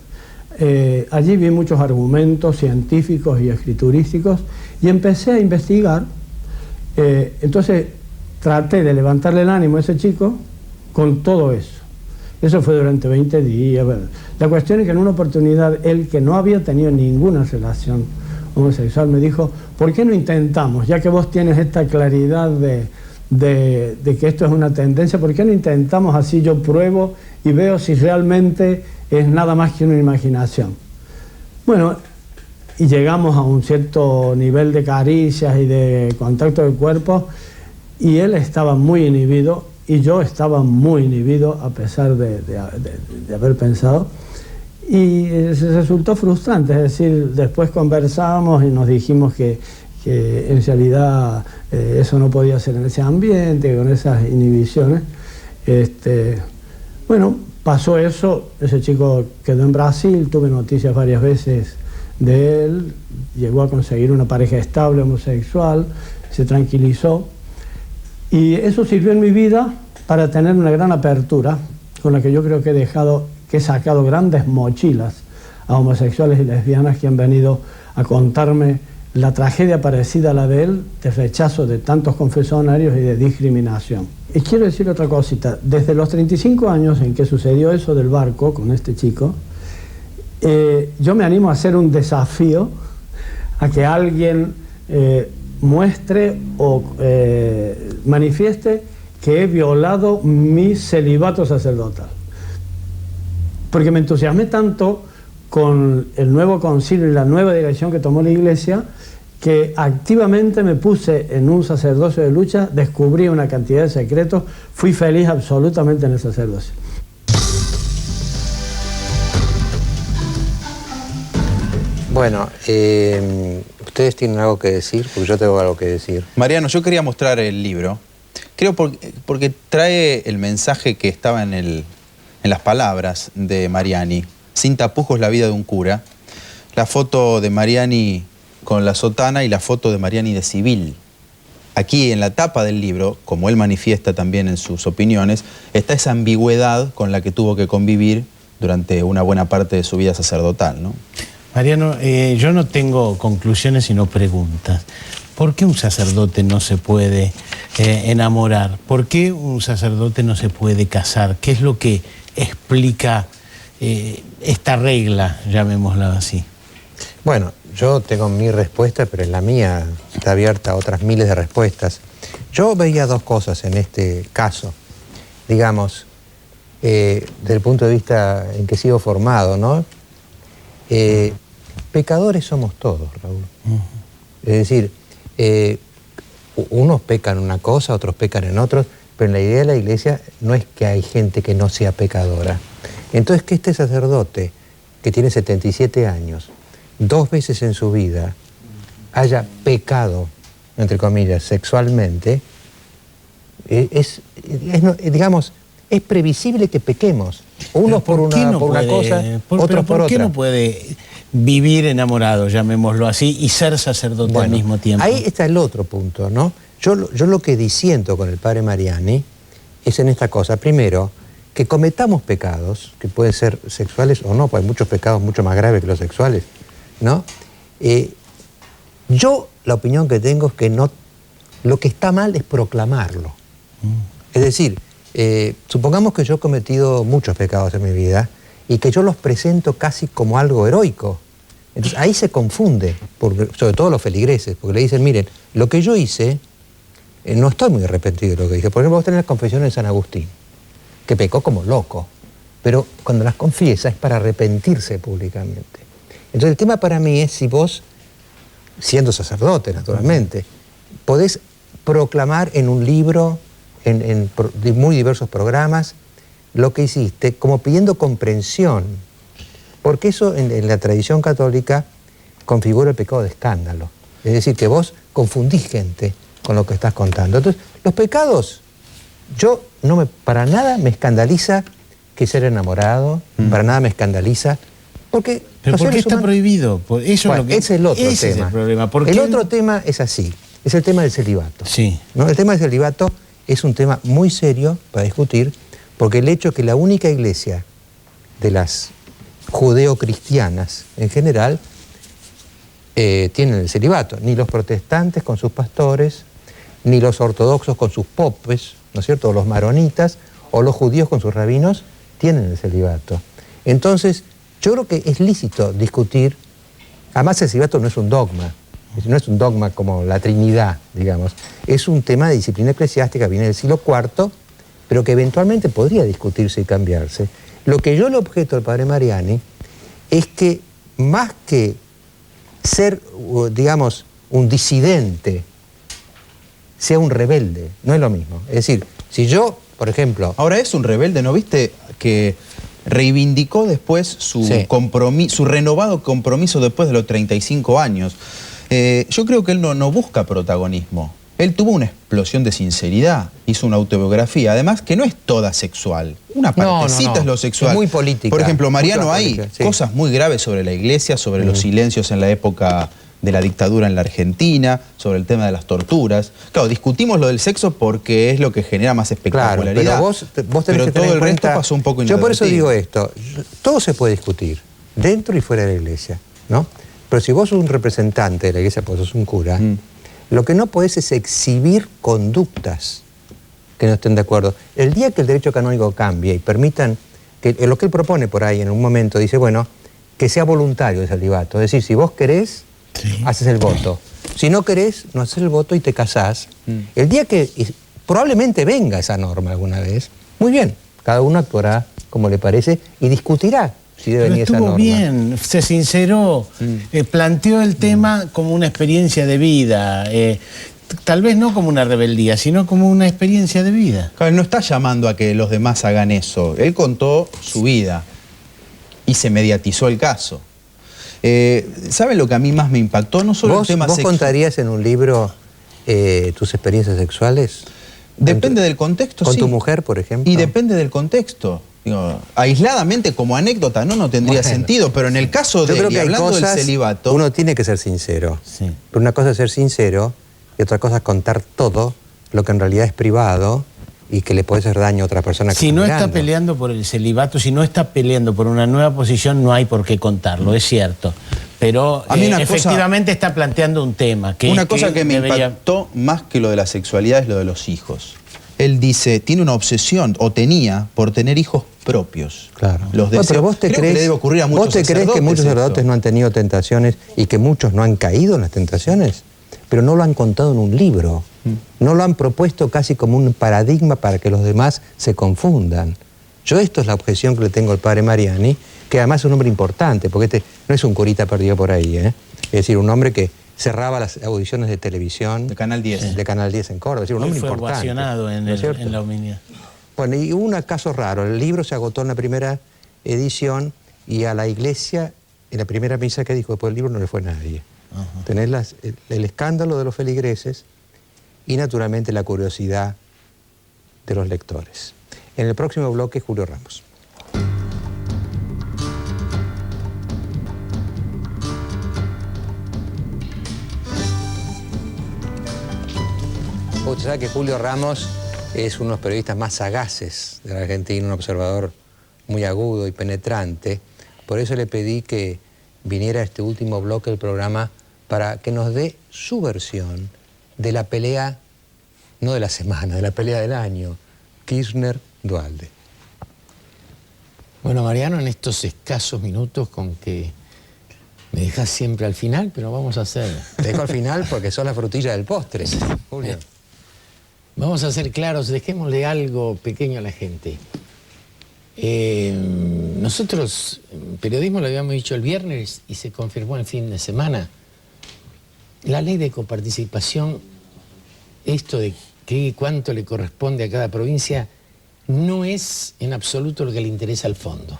Allí vi muchos argumentos científicos y escriturísticos y empecé a investigar. Entonces traté de levantarle el ánimo a ese chico con todo eso. Eso fue durante 20 días. Bueno, la cuestión es que en una oportunidad él, que no había tenido ninguna relación homosexual, me dijo: ¿por qué no intentamos? Ya que vos tienes esta claridad de de que esto es una tendencia? ¿Por qué no intentamos así? Yo pruebo y veo si realmente es nada más que una imaginación. Bueno, y llegamos a un cierto nivel de caricias y de contacto de cuerpo, y él estaba muy inhibido y yo estaba muy inhibido a pesar de haber pensado, y resultó frustrante. Es decir, después conversamos y nos dijimos que en realidad eso no podía ser en ese ambiente, con esas inhibiciones. Bueno, pasó eso, ese chico quedó en Brasil, tuve noticias varias veces de él, llegó a conseguir una pareja estable homosexual, se tranquilizó, y eso sirvió en mi vida para tener una gran apertura, con la que yo creo que he sacado grandes mochilas a homosexuales y lesbianas que han venido a contarme la tragedia parecida a la de él, de rechazo de tantos confesionarios y de discriminación. Y quiero decir otra cosita, desde los 35 años en que sucedió eso del barco con este chico, yo me animo a hacer un desafío a que alguien muestre o manifieste que he violado mi celibato sacerdotal. Porque me entusiasmé tanto con el nuevo concilio y la nueva dirección que tomó la Iglesia, que activamente me puse en un sacerdocio de lucha, descubrí una cantidad de secretos, fui feliz absolutamente en el sacerdocio. Bueno, ¿ustedes tienen algo que decir? Porque yo tengo algo que decir. Mariano, yo quería mostrar el libro. Creo porque trae el mensaje que estaba en las palabras de Mariani. Sin tapujos, la vida de un cura. La foto de Mariani con la sotana y la foto de Mariani de civil. Aquí en la tapa del libro, como él manifiesta también en sus opiniones, está esa ambigüedad con la que tuvo que convivir durante una buena parte de su vida sacerdotal, ¿no? Mariano, yo no tengo conclusiones sino preguntas. ¿Por qué un sacerdote no se puede enamorar? ¿Por qué un sacerdote no se puede casar? ¿Qué es lo que explica esta regla, llamémosla así? Bueno, yo tengo mi respuesta, pero en la mía está abierta a otras miles de respuestas. Yo veía dos cosas en este caso. Digamos, desde el punto de vista en que he sido formado, ¿no? Pecadores somos todos, Raúl. Es decir, unos pecan en una cosa, otros pecan en otros, pero en la idea de la Iglesia no es que hay gente que no sea pecadora. Entonces, que este sacerdote, que tiene 77 años, 2 veces en su vida haya pecado, entre comillas, sexualmente, digamos, es previsible que pequemos. Unos por una cosa, otros por otra. ¿Por qué no puede vivir enamorado, llamémoslo así, y ser sacerdote al mismo tiempo? Ahí está el otro punto, ¿no? Yo lo que disiento con el padre Mariani es en esta cosa. Primero, que cometamos pecados, que pueden ser sexuales o no, pues hay muchos pecados mucho más graves que los sexuales, ¿no? Yo la opinión que tengo es que no, lo que está mal es proclamarlo. Es decir, supongamos que yo he cometido muchos pecados en mi vida y que yo los presento casi como algo heroico. Entonces ahí se confunde, sobre todo los feligreses, porque le dicen, miren, lo que yo hice, no estoy muy arrepentido de lo que dije. Por ejemplo, vos tenés las confesiones de San Agustín, que pecó como loco, pero cuando las confiesa es para arrepentirse públicamente. Entonces el tema para mí es si vos, siendo sacerdote naturalmente, podés proclamar en un libro, en muy diversos programas, lo que hiciste, como pidiendo comprensión, porque eso en la tradición católica configura el pecado de escándalo. Es decir, que vos confundís gente con lo que estás contando. Entonces, los pecados, para nada me escandaliza que ser enamorado, para nada me escandaliza, porque... ¿Pero por qué está prohibido? Eso bueno, ese es el otro tema. Es el problema. El otro tema es así, es el tema del celibato. Sí. ¿No? El tema del celibato es un tema muy serio para discutir, porque el hecho que la única iglesia de las judeocristianas en general tienen el celibato, ni los protestantes con sus pastores, ni los ortodoxos con sus popes, ¿no es cierto?, o los maronitas, o los judíos con sus rabinos, tienen el celibato. Entonces, yo creo que es lícito discutir, además el celibato no es un dogma, no es un dogma como la Trinidad, digamos, es un tema de disciplina eclesiástica, viene del siglo IV, pero que eventualmente podría discutirse y cambiarse. Lo que yo le objeto al padre Mariani es que más que ser, digamos, un disidente, sea un rebelde, no es lo mismo. Es decir, si yo, por ejemplo... Ahora es un rebelde, ¿no viste? Que reivindicó después su compromiso, su renovado compromiso después de los 35 años. Yo creo que él no busca protagonismo. Él tuvo una explosión de sinceridad, hizo una autobiografía, además que no es toda sexual. Una partecita es lo sexual. Es muy política. Por ejemplo, Mariano, hay cosas muy graves sobre la iglesia, sobre los silencios en la época de la dictadura en la Argentina, sobre el tema de las torturas. Claro, discutimos lo del sexo porque es lo que genera más espectacularidad. Claro, pero vos tenés que todo tener el en resto cuenta, pasó un poco yo por eso inadvertido. digo esto, todo se puede discutir, dentro y fuera de la iglesia, ¿no? Pero si vos sos un representante de la iglesia, pues sos un cura, lo que no podés es exhibir conductas que no estén de acuerdo. El día que el derecho canónico cambie y permitan, que lo que él propone por ahí en un momento, dice, bueno, que sea voluntario el celibato. Es decir, si vos querés, haces el voto. Si no querés, no haces el voto y te casás. El día que probablemente venga esa norma alguna vez, muy bien, cada uno actuará como le parece y discutirá si debe venir esa norma. Estuvo bien, se sinceró, planteó el tema como una experiencia de vida, tal vez no como una rebeldía, sino como una experiencia de vida. Claro, él no está llamando a que los demás hagan eso. Él contó su vida y se mediatizó el caso. ¿Saben lo que a mí más me impactó? No solo el tema sexual. ¿Vos contarías en un libro tus experiencias sexuales? Depende del contexto, ¿Con tu mujer, por ejemplo? Y depende del contexto. Digo, aisladamente, como anécdota, no tendría sentido, pero en el caso de, yo creo que hablando hay cosas, del celibato... Uno tiene que ser sincero. Pero una cosa es ser sincero y otra cosa es contar todo lo que en realidad es privado y que le puede hacer daño a otra persona que Si está no mirando. está peleando por el celibato, si no está peleando por una nueva posición, no hay por qué contarlo, es cierto. Pero A mí una efectivamente está planteando un tema. Una cosa que me impactó más que lo de la sexualidad es lo de los hijos. Él dice, tiene una obsesión, o tenía, por tener hijos propios. Claro. Los Bueno, pero vos te creo crees, que le debe ocurrir a muchos ¿vos te crees que muchos sacerdotes esto? no han tenido tentaciones y que muchos no han caído en las tentaciones? Pero no lo han contado en un libro. No lo han propuesto casi como un paradigma para que los demás se confundan. Yo esto es la objeción que le tengo al padre Mariani, que además es un hombre importante, porque este no es un curita perdido por ahí, ¿eh? Es decir, un hombre que cerraba las audiciones de televisión. De Canal 10. De Canal 10 en Córdoba. Es decir, un hombre fue importante. ovacionado en la homilia. Bueno, y hubo un caso raro. El libro se agotó en la primera edición y a la iglesia, en la primera misa que dijo después del libro, no le fue nadie. Tenés el escándalo de los feligreses y naturalmente la curiosidad de los lectores. En el próximo bloque, Julio Ramos. Usted sabe que Julio Ramos es uno de los periodistas más sagaces de la Argentina, un observador muy agudo y penetrante. Por eso le pedí que viniera a este último bloque del programa para que nos dé su versión de la pelea, no de la semana, de la pelea del año, Kirchner-Duhalde. Bueno, Mariano, en estos escasos minutos con que me dejas siempre al final, pero vamos a hacer... Te dejo al final porque sos la frutilla del postre, Julio. Vamos a ser claros, dejémosle algo pequeño a la gente. Nosotros, en periodismo lo habíamos dicho el viernes y se confirmó el fin de semana. La ley de coparticipación, esto de cuánto le corresponde a cada provincia, no es en absoluto lo que le interesa al fondo.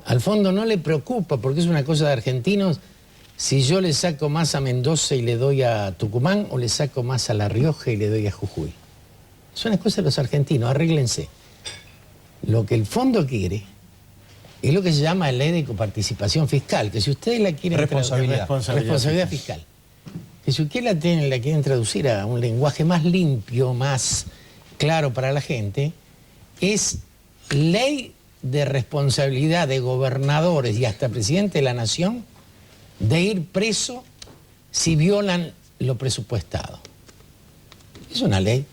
Al fondo no le preocupa porque es una cosa de argentinos si yo le saco más a Mendoza y le doy a Tucumán o le saco más a La Rioja y le doy a Jujuy. Es una cosa de los argentinos, arréglense. Lo que el fondo quiere es lo que se llama ley de coparticipación fiscal, que si ustedes la quieren... Responsabilidad fiscal. Que si ustedes la quieren traducir a un lenguaje más limpio, más claro para la gente, es ley de responsabilidad de gobernadores y hasta presidente de la nación de ir preso si violan lo presupuestado. Es una ley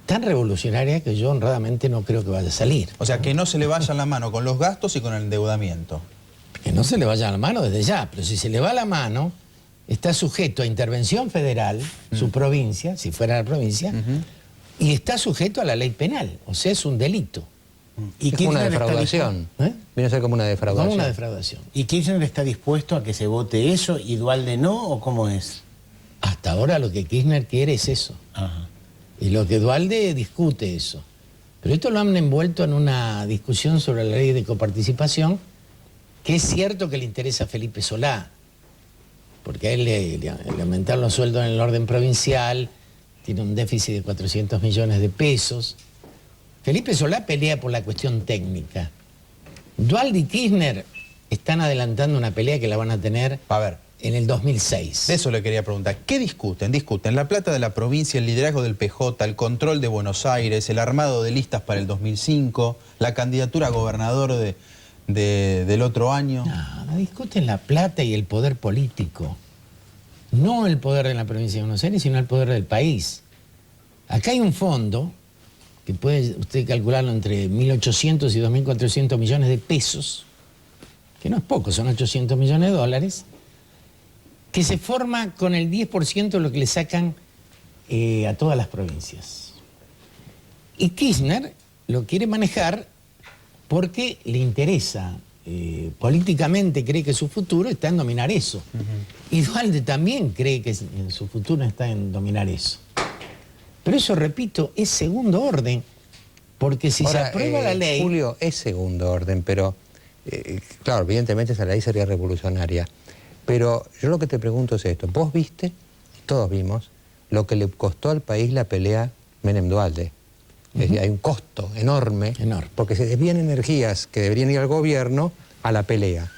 tan revolucionaria que yo honradamente no creo que vaya a salir. O sea, que no se le vaya la mano con los gastos y con el endeudamiento. Que no se le vaya la mano desde ya, pero si se le va la mano, está sujeto a intervención federal, su provincia, si fuera la provincia, y está sujeto a la ley penal, o sea, es un delito. ¿Y es una defraudación? Viene a ser como una defraudación. Como una defraudación. ¿Y Kirchner está dispuesto a que se vote eso y Duhalde no, o cómo es? Hasta ahora lo que Kirchner quiere es eso. Ajá. Y lo que Duhalde discute eso. Pero esto lo han envuelto en una discusión sobre la ley de coparticipación, que es cierto que le interesa a Felipe Solá, porque a él le aumentaron los sueldos en el orden provincial, tiene un déficit de 400 millones de pesos. Felipe Solá pelea por la cuestión técnica. Duhalde y Kirchner están adelantando una pelea que la van a tener en el 2006. De eso le quería preguntar. ¿Qué discuten? Discuten la plata de la provincia, el liderazgo del PJ, el control de Buenos Aires, el armado de listas para el 2005, la candidatura a gobernador del otro año. No, discuten la plata y el poder político. No el poder de la provincia de Buenos Aires, sino el poder del país. Acá hay un fondo que puede usted calcularlo entre 1.800 y 2.400 millones de pesos, que no es poco, son 800 millones de dólares, que se forma con el 10% de lo que le sacan a todas las provincias. Y Kirchner lo quiere manejar porque le interesa, políticamente cree que su futuro está en dominar eso. Y Duhalde también cree que su futuro está en dominar eso. Pero eso, repito, es segundo orden, porque si ahora, se aprueba la ley... Julio, es segundo orden, pero claro, evidentemente esa ley sería revolucionaria. Pero yo lo que te pregunto es esto. Vos viste, todos vimos, lo que le costó al país la pelea Menem-Duhalde. Es decir, hay un costo enorme, porque se desvían energías que deberían ir al gobierno a la pelea.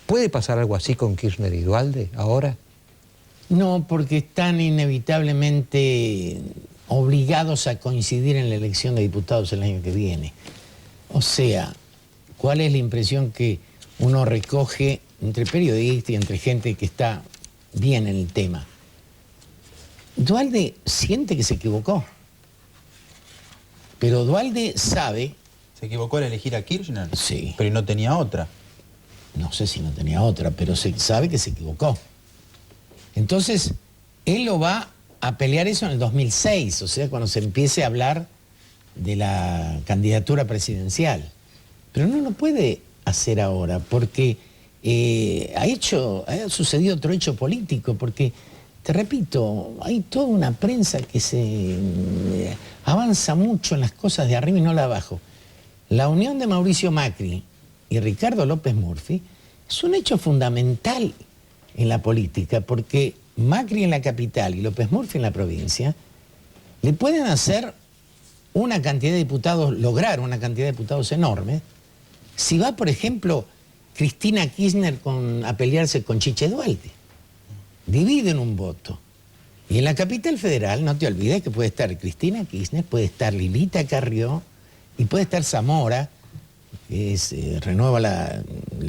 ¿Puede pasar algo así con Kirchner y Duhalde ahora? No, porque están inevitablemente obligados a coincidir en la elección de diputados el año que viene. O sea, ¿cuál es la impresión que uno recoge entre periodistas y entre gente que está bien en el tema? Duhalde siente que se equivocó, pero Duhalde sabe... ¿Se equivocó al elegir a Kirchner? Sí. Pero no tenía otra. No sé si no tenía otra, pero se sabe que se equivocó. Entonces, él lo va a pelear eso en el 2006, o sea, cuando se empiece a hablar de la candidatura presidencial. Pero no lo puede hacer ahora, porque ha sucedido otro hecho político, porque, te repito, hay toda una prensa que se avanza mucho en las cosas de arriba y no la de abajo. La unión de Mauricio Macri y Ricardo López Murphy es un hecho fundamental en la política, porque Macri en la capital y López Murphy en la provincia le pueden hacer una cantidad de diputados, lograr una cantidad de diputados enorme, si va, por ejemplo, Cristina Kirchner a pelearse con Chiche Duhalde. Dividen un voto. Y en la capital federal, no te olvides que puede estar Cristina Kirchner, puede estar Lilita Carrió y puede estar Zamora, que renueva la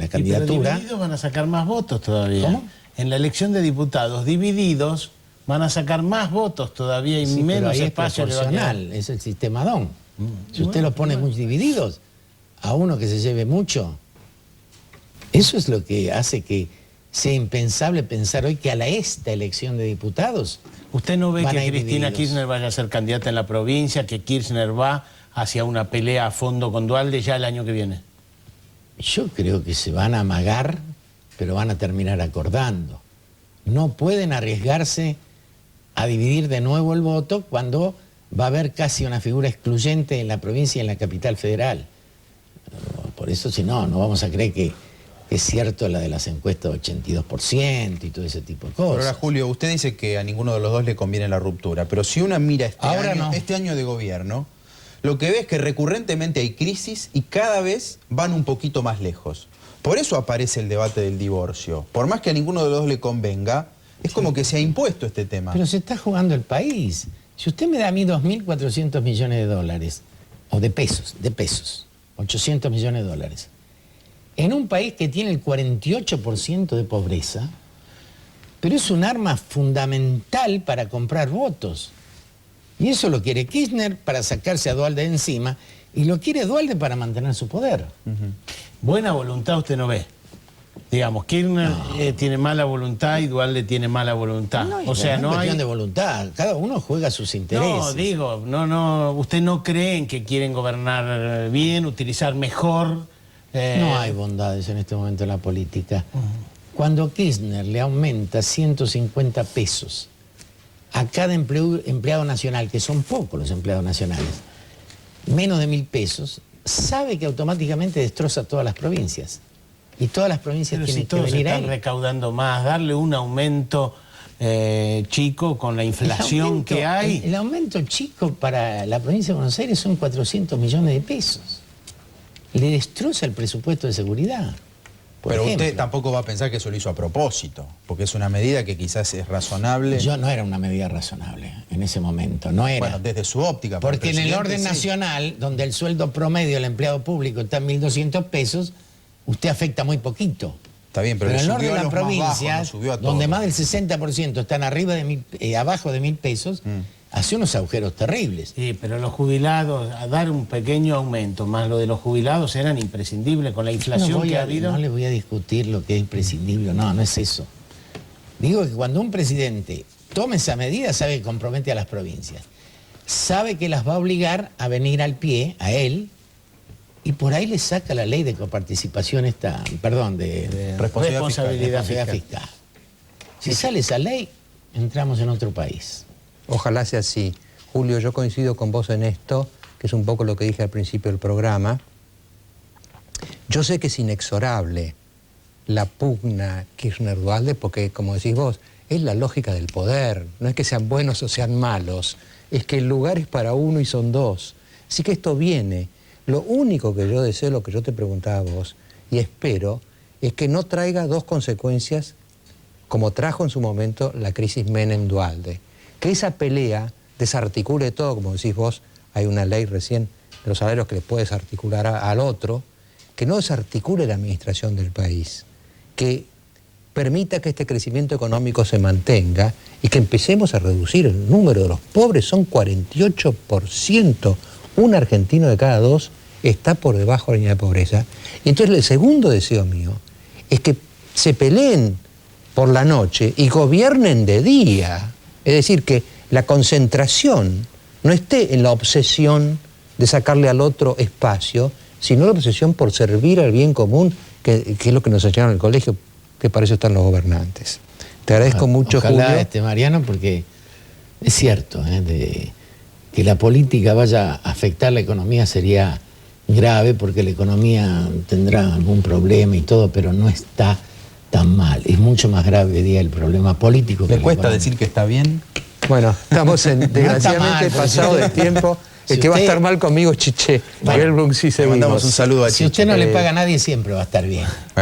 candidatura. Pero divididos van a sacar más votos todavía. ¿Cómo? En la elección de diputados divididos van a sacar más votos todavía y Sí, menos pero ahí espacio. es proporcional, es el sistema DON. Si usted los pone muy divididos, a uno que se lleve mucho, eso es lo que hace que sea impensable pensar hoy que a esta elección de diputados... ¿Usted no ve van a que ir Cristina divididos? Kirchner vaya a ser candidata en la provincia, que Kirchner va hacia una pelea a fondo con Duhalde ya el año que viene? Yo creo que se van a amagar, pero van a terminar acordando. No pueden arriesgarse a dividir de nuevo el voto cuando va a haber casi una figura excluyente en la provincia y en la capital federal. Por eso, si no, no vamos a creer que es cierto la de las encuestas de 82% y todo ese tipo de cosas. Pero ahora, Julio, usted dice que a ninguno de los dos le conviene la ruptura, pero si uno mira este año de gobierno, lo que ve es que recurrentemente hay crisis y cada vez van un poquito más lejos. Por eso aparece el debate del divorcio. Por más que a ninguno de los dos le convenga, es como que se ha impuesto este tema. Pero se está jugando el país. Si usted me da a mí 2.400 millones de dólares, o de pesos, 800 millones de dólares, en un país que tiene el 48% de pobreza, pero es un arma fundamental para comprar votos. Y eso lo quiere Kirchner para sacarse a Duhalde de encima, y lo quiere Duhalde para mantener su poder. Buena voluntad usted no ve. Digamos, Kirchner tiene mala voluntad y Duhalde tiene mala voluntad. O sea, no hay cuestión de voluntad, cada uno juega sus intereses. No, digo, usted no cree en que quieren gobernar bien, utilizar mejor. No hay bondades en este momento en la política. Cuando Kirchner le aumenta 150 pesos a cada empleado nacional, que son pocos los empleados nacionales, menos de 1.000 pesos, sabe que automáticamente destroza todas las provincias. Y todas las provincias tienen que venir están recaudando más, darle un aumento chico con la inflación que hay. El aumento chico para la provincia de Buenos Aires son 400 millones de pesos. Le destroza el presupuesto de seguridad. Pero usted tampoco va a pensar que eso lo hizo a propósito, porque es una medida que quizás es razonable. No era una medida razonable en ese momento, no era. Bueno, desde su óptica. Porque en el orden nacional, donde el sueldo promedio del empleado público está en 1.200 pesos, usted afecta muy poquito. Está bien, pero en el subió norte de a la los más provincia, bajos, no subió a donde todos. más del 60% están abajo de 1.000 pesos, hace unos agujeros terribles. Sí, pero los jubilados, a dar un pequeño aumento, más lo de los jubilados, eran imprescindibles con la inflación que ha habido. No les voy a discutir lo que es imprescindible, no es eso. Digo que cuando un presidente tome esa medida, sabe que compromete a las provincias. Sabe que las va a obligar a venir al pie, a él, y por ahí le saca la ley de coparticipación de responsabilidad fiscal. Si sale esa ley, entramos en otro país. Ojalá sea así. Julio, yo coincido con vos en esto, que es un poco lo que dije al principio del programa. Yo sé que es inexorable la pugna Kirchner-Duhalde, porque, como decís vos, es la lógica del poder. No es que sean buenos o sean malos, es que el lugar es para uno y son dos. Así que esto viene. Lo único que yo deseo, lo que yo te preguntaba a vos, y espero, es que no traiga dos consecuencias como trajo en su momento la crisis Menem-Duhalde. Que esa pelea desarticule todo, como decís vos, hay una ley recién de los salarios que le puede desarticular al otro, que no desarticule la administración del país, que permita que este crecimiento económico se mantenga y que empecemos a reducir el número de los pobres. Son 48%, un argentino de cada dos está por debajo de la línea de pobreza. Y entonces el segundo deseo mío es que se peleen por la noche y gobiernen de día. Es decir, que la concentración no esté en la obsesión de sacarle al otro espacio, sino la obsesión por servir al bien común, que es lo que nos enseñaron en el colegio, que para eso están los gobernantes. Te agradezco mucho, Ojalá, Julio. Mariano, porque es cierto, que la política vaya a afectar la economía sería grave, porque la economía tendrá algún problema y todo, pero no está tan mal. Es mucho más grave hoy día el problema político. ¿Le cuesta decir que está bien? Bueno, estamos desgraciadamente mal, pasado de tiempo. El que va a estar mal conmigo es Chiché. Miguel Brunx, sí, le mandamos un saludo a Chiché. Si usted no le paga a nadie, siempre va a estar bien.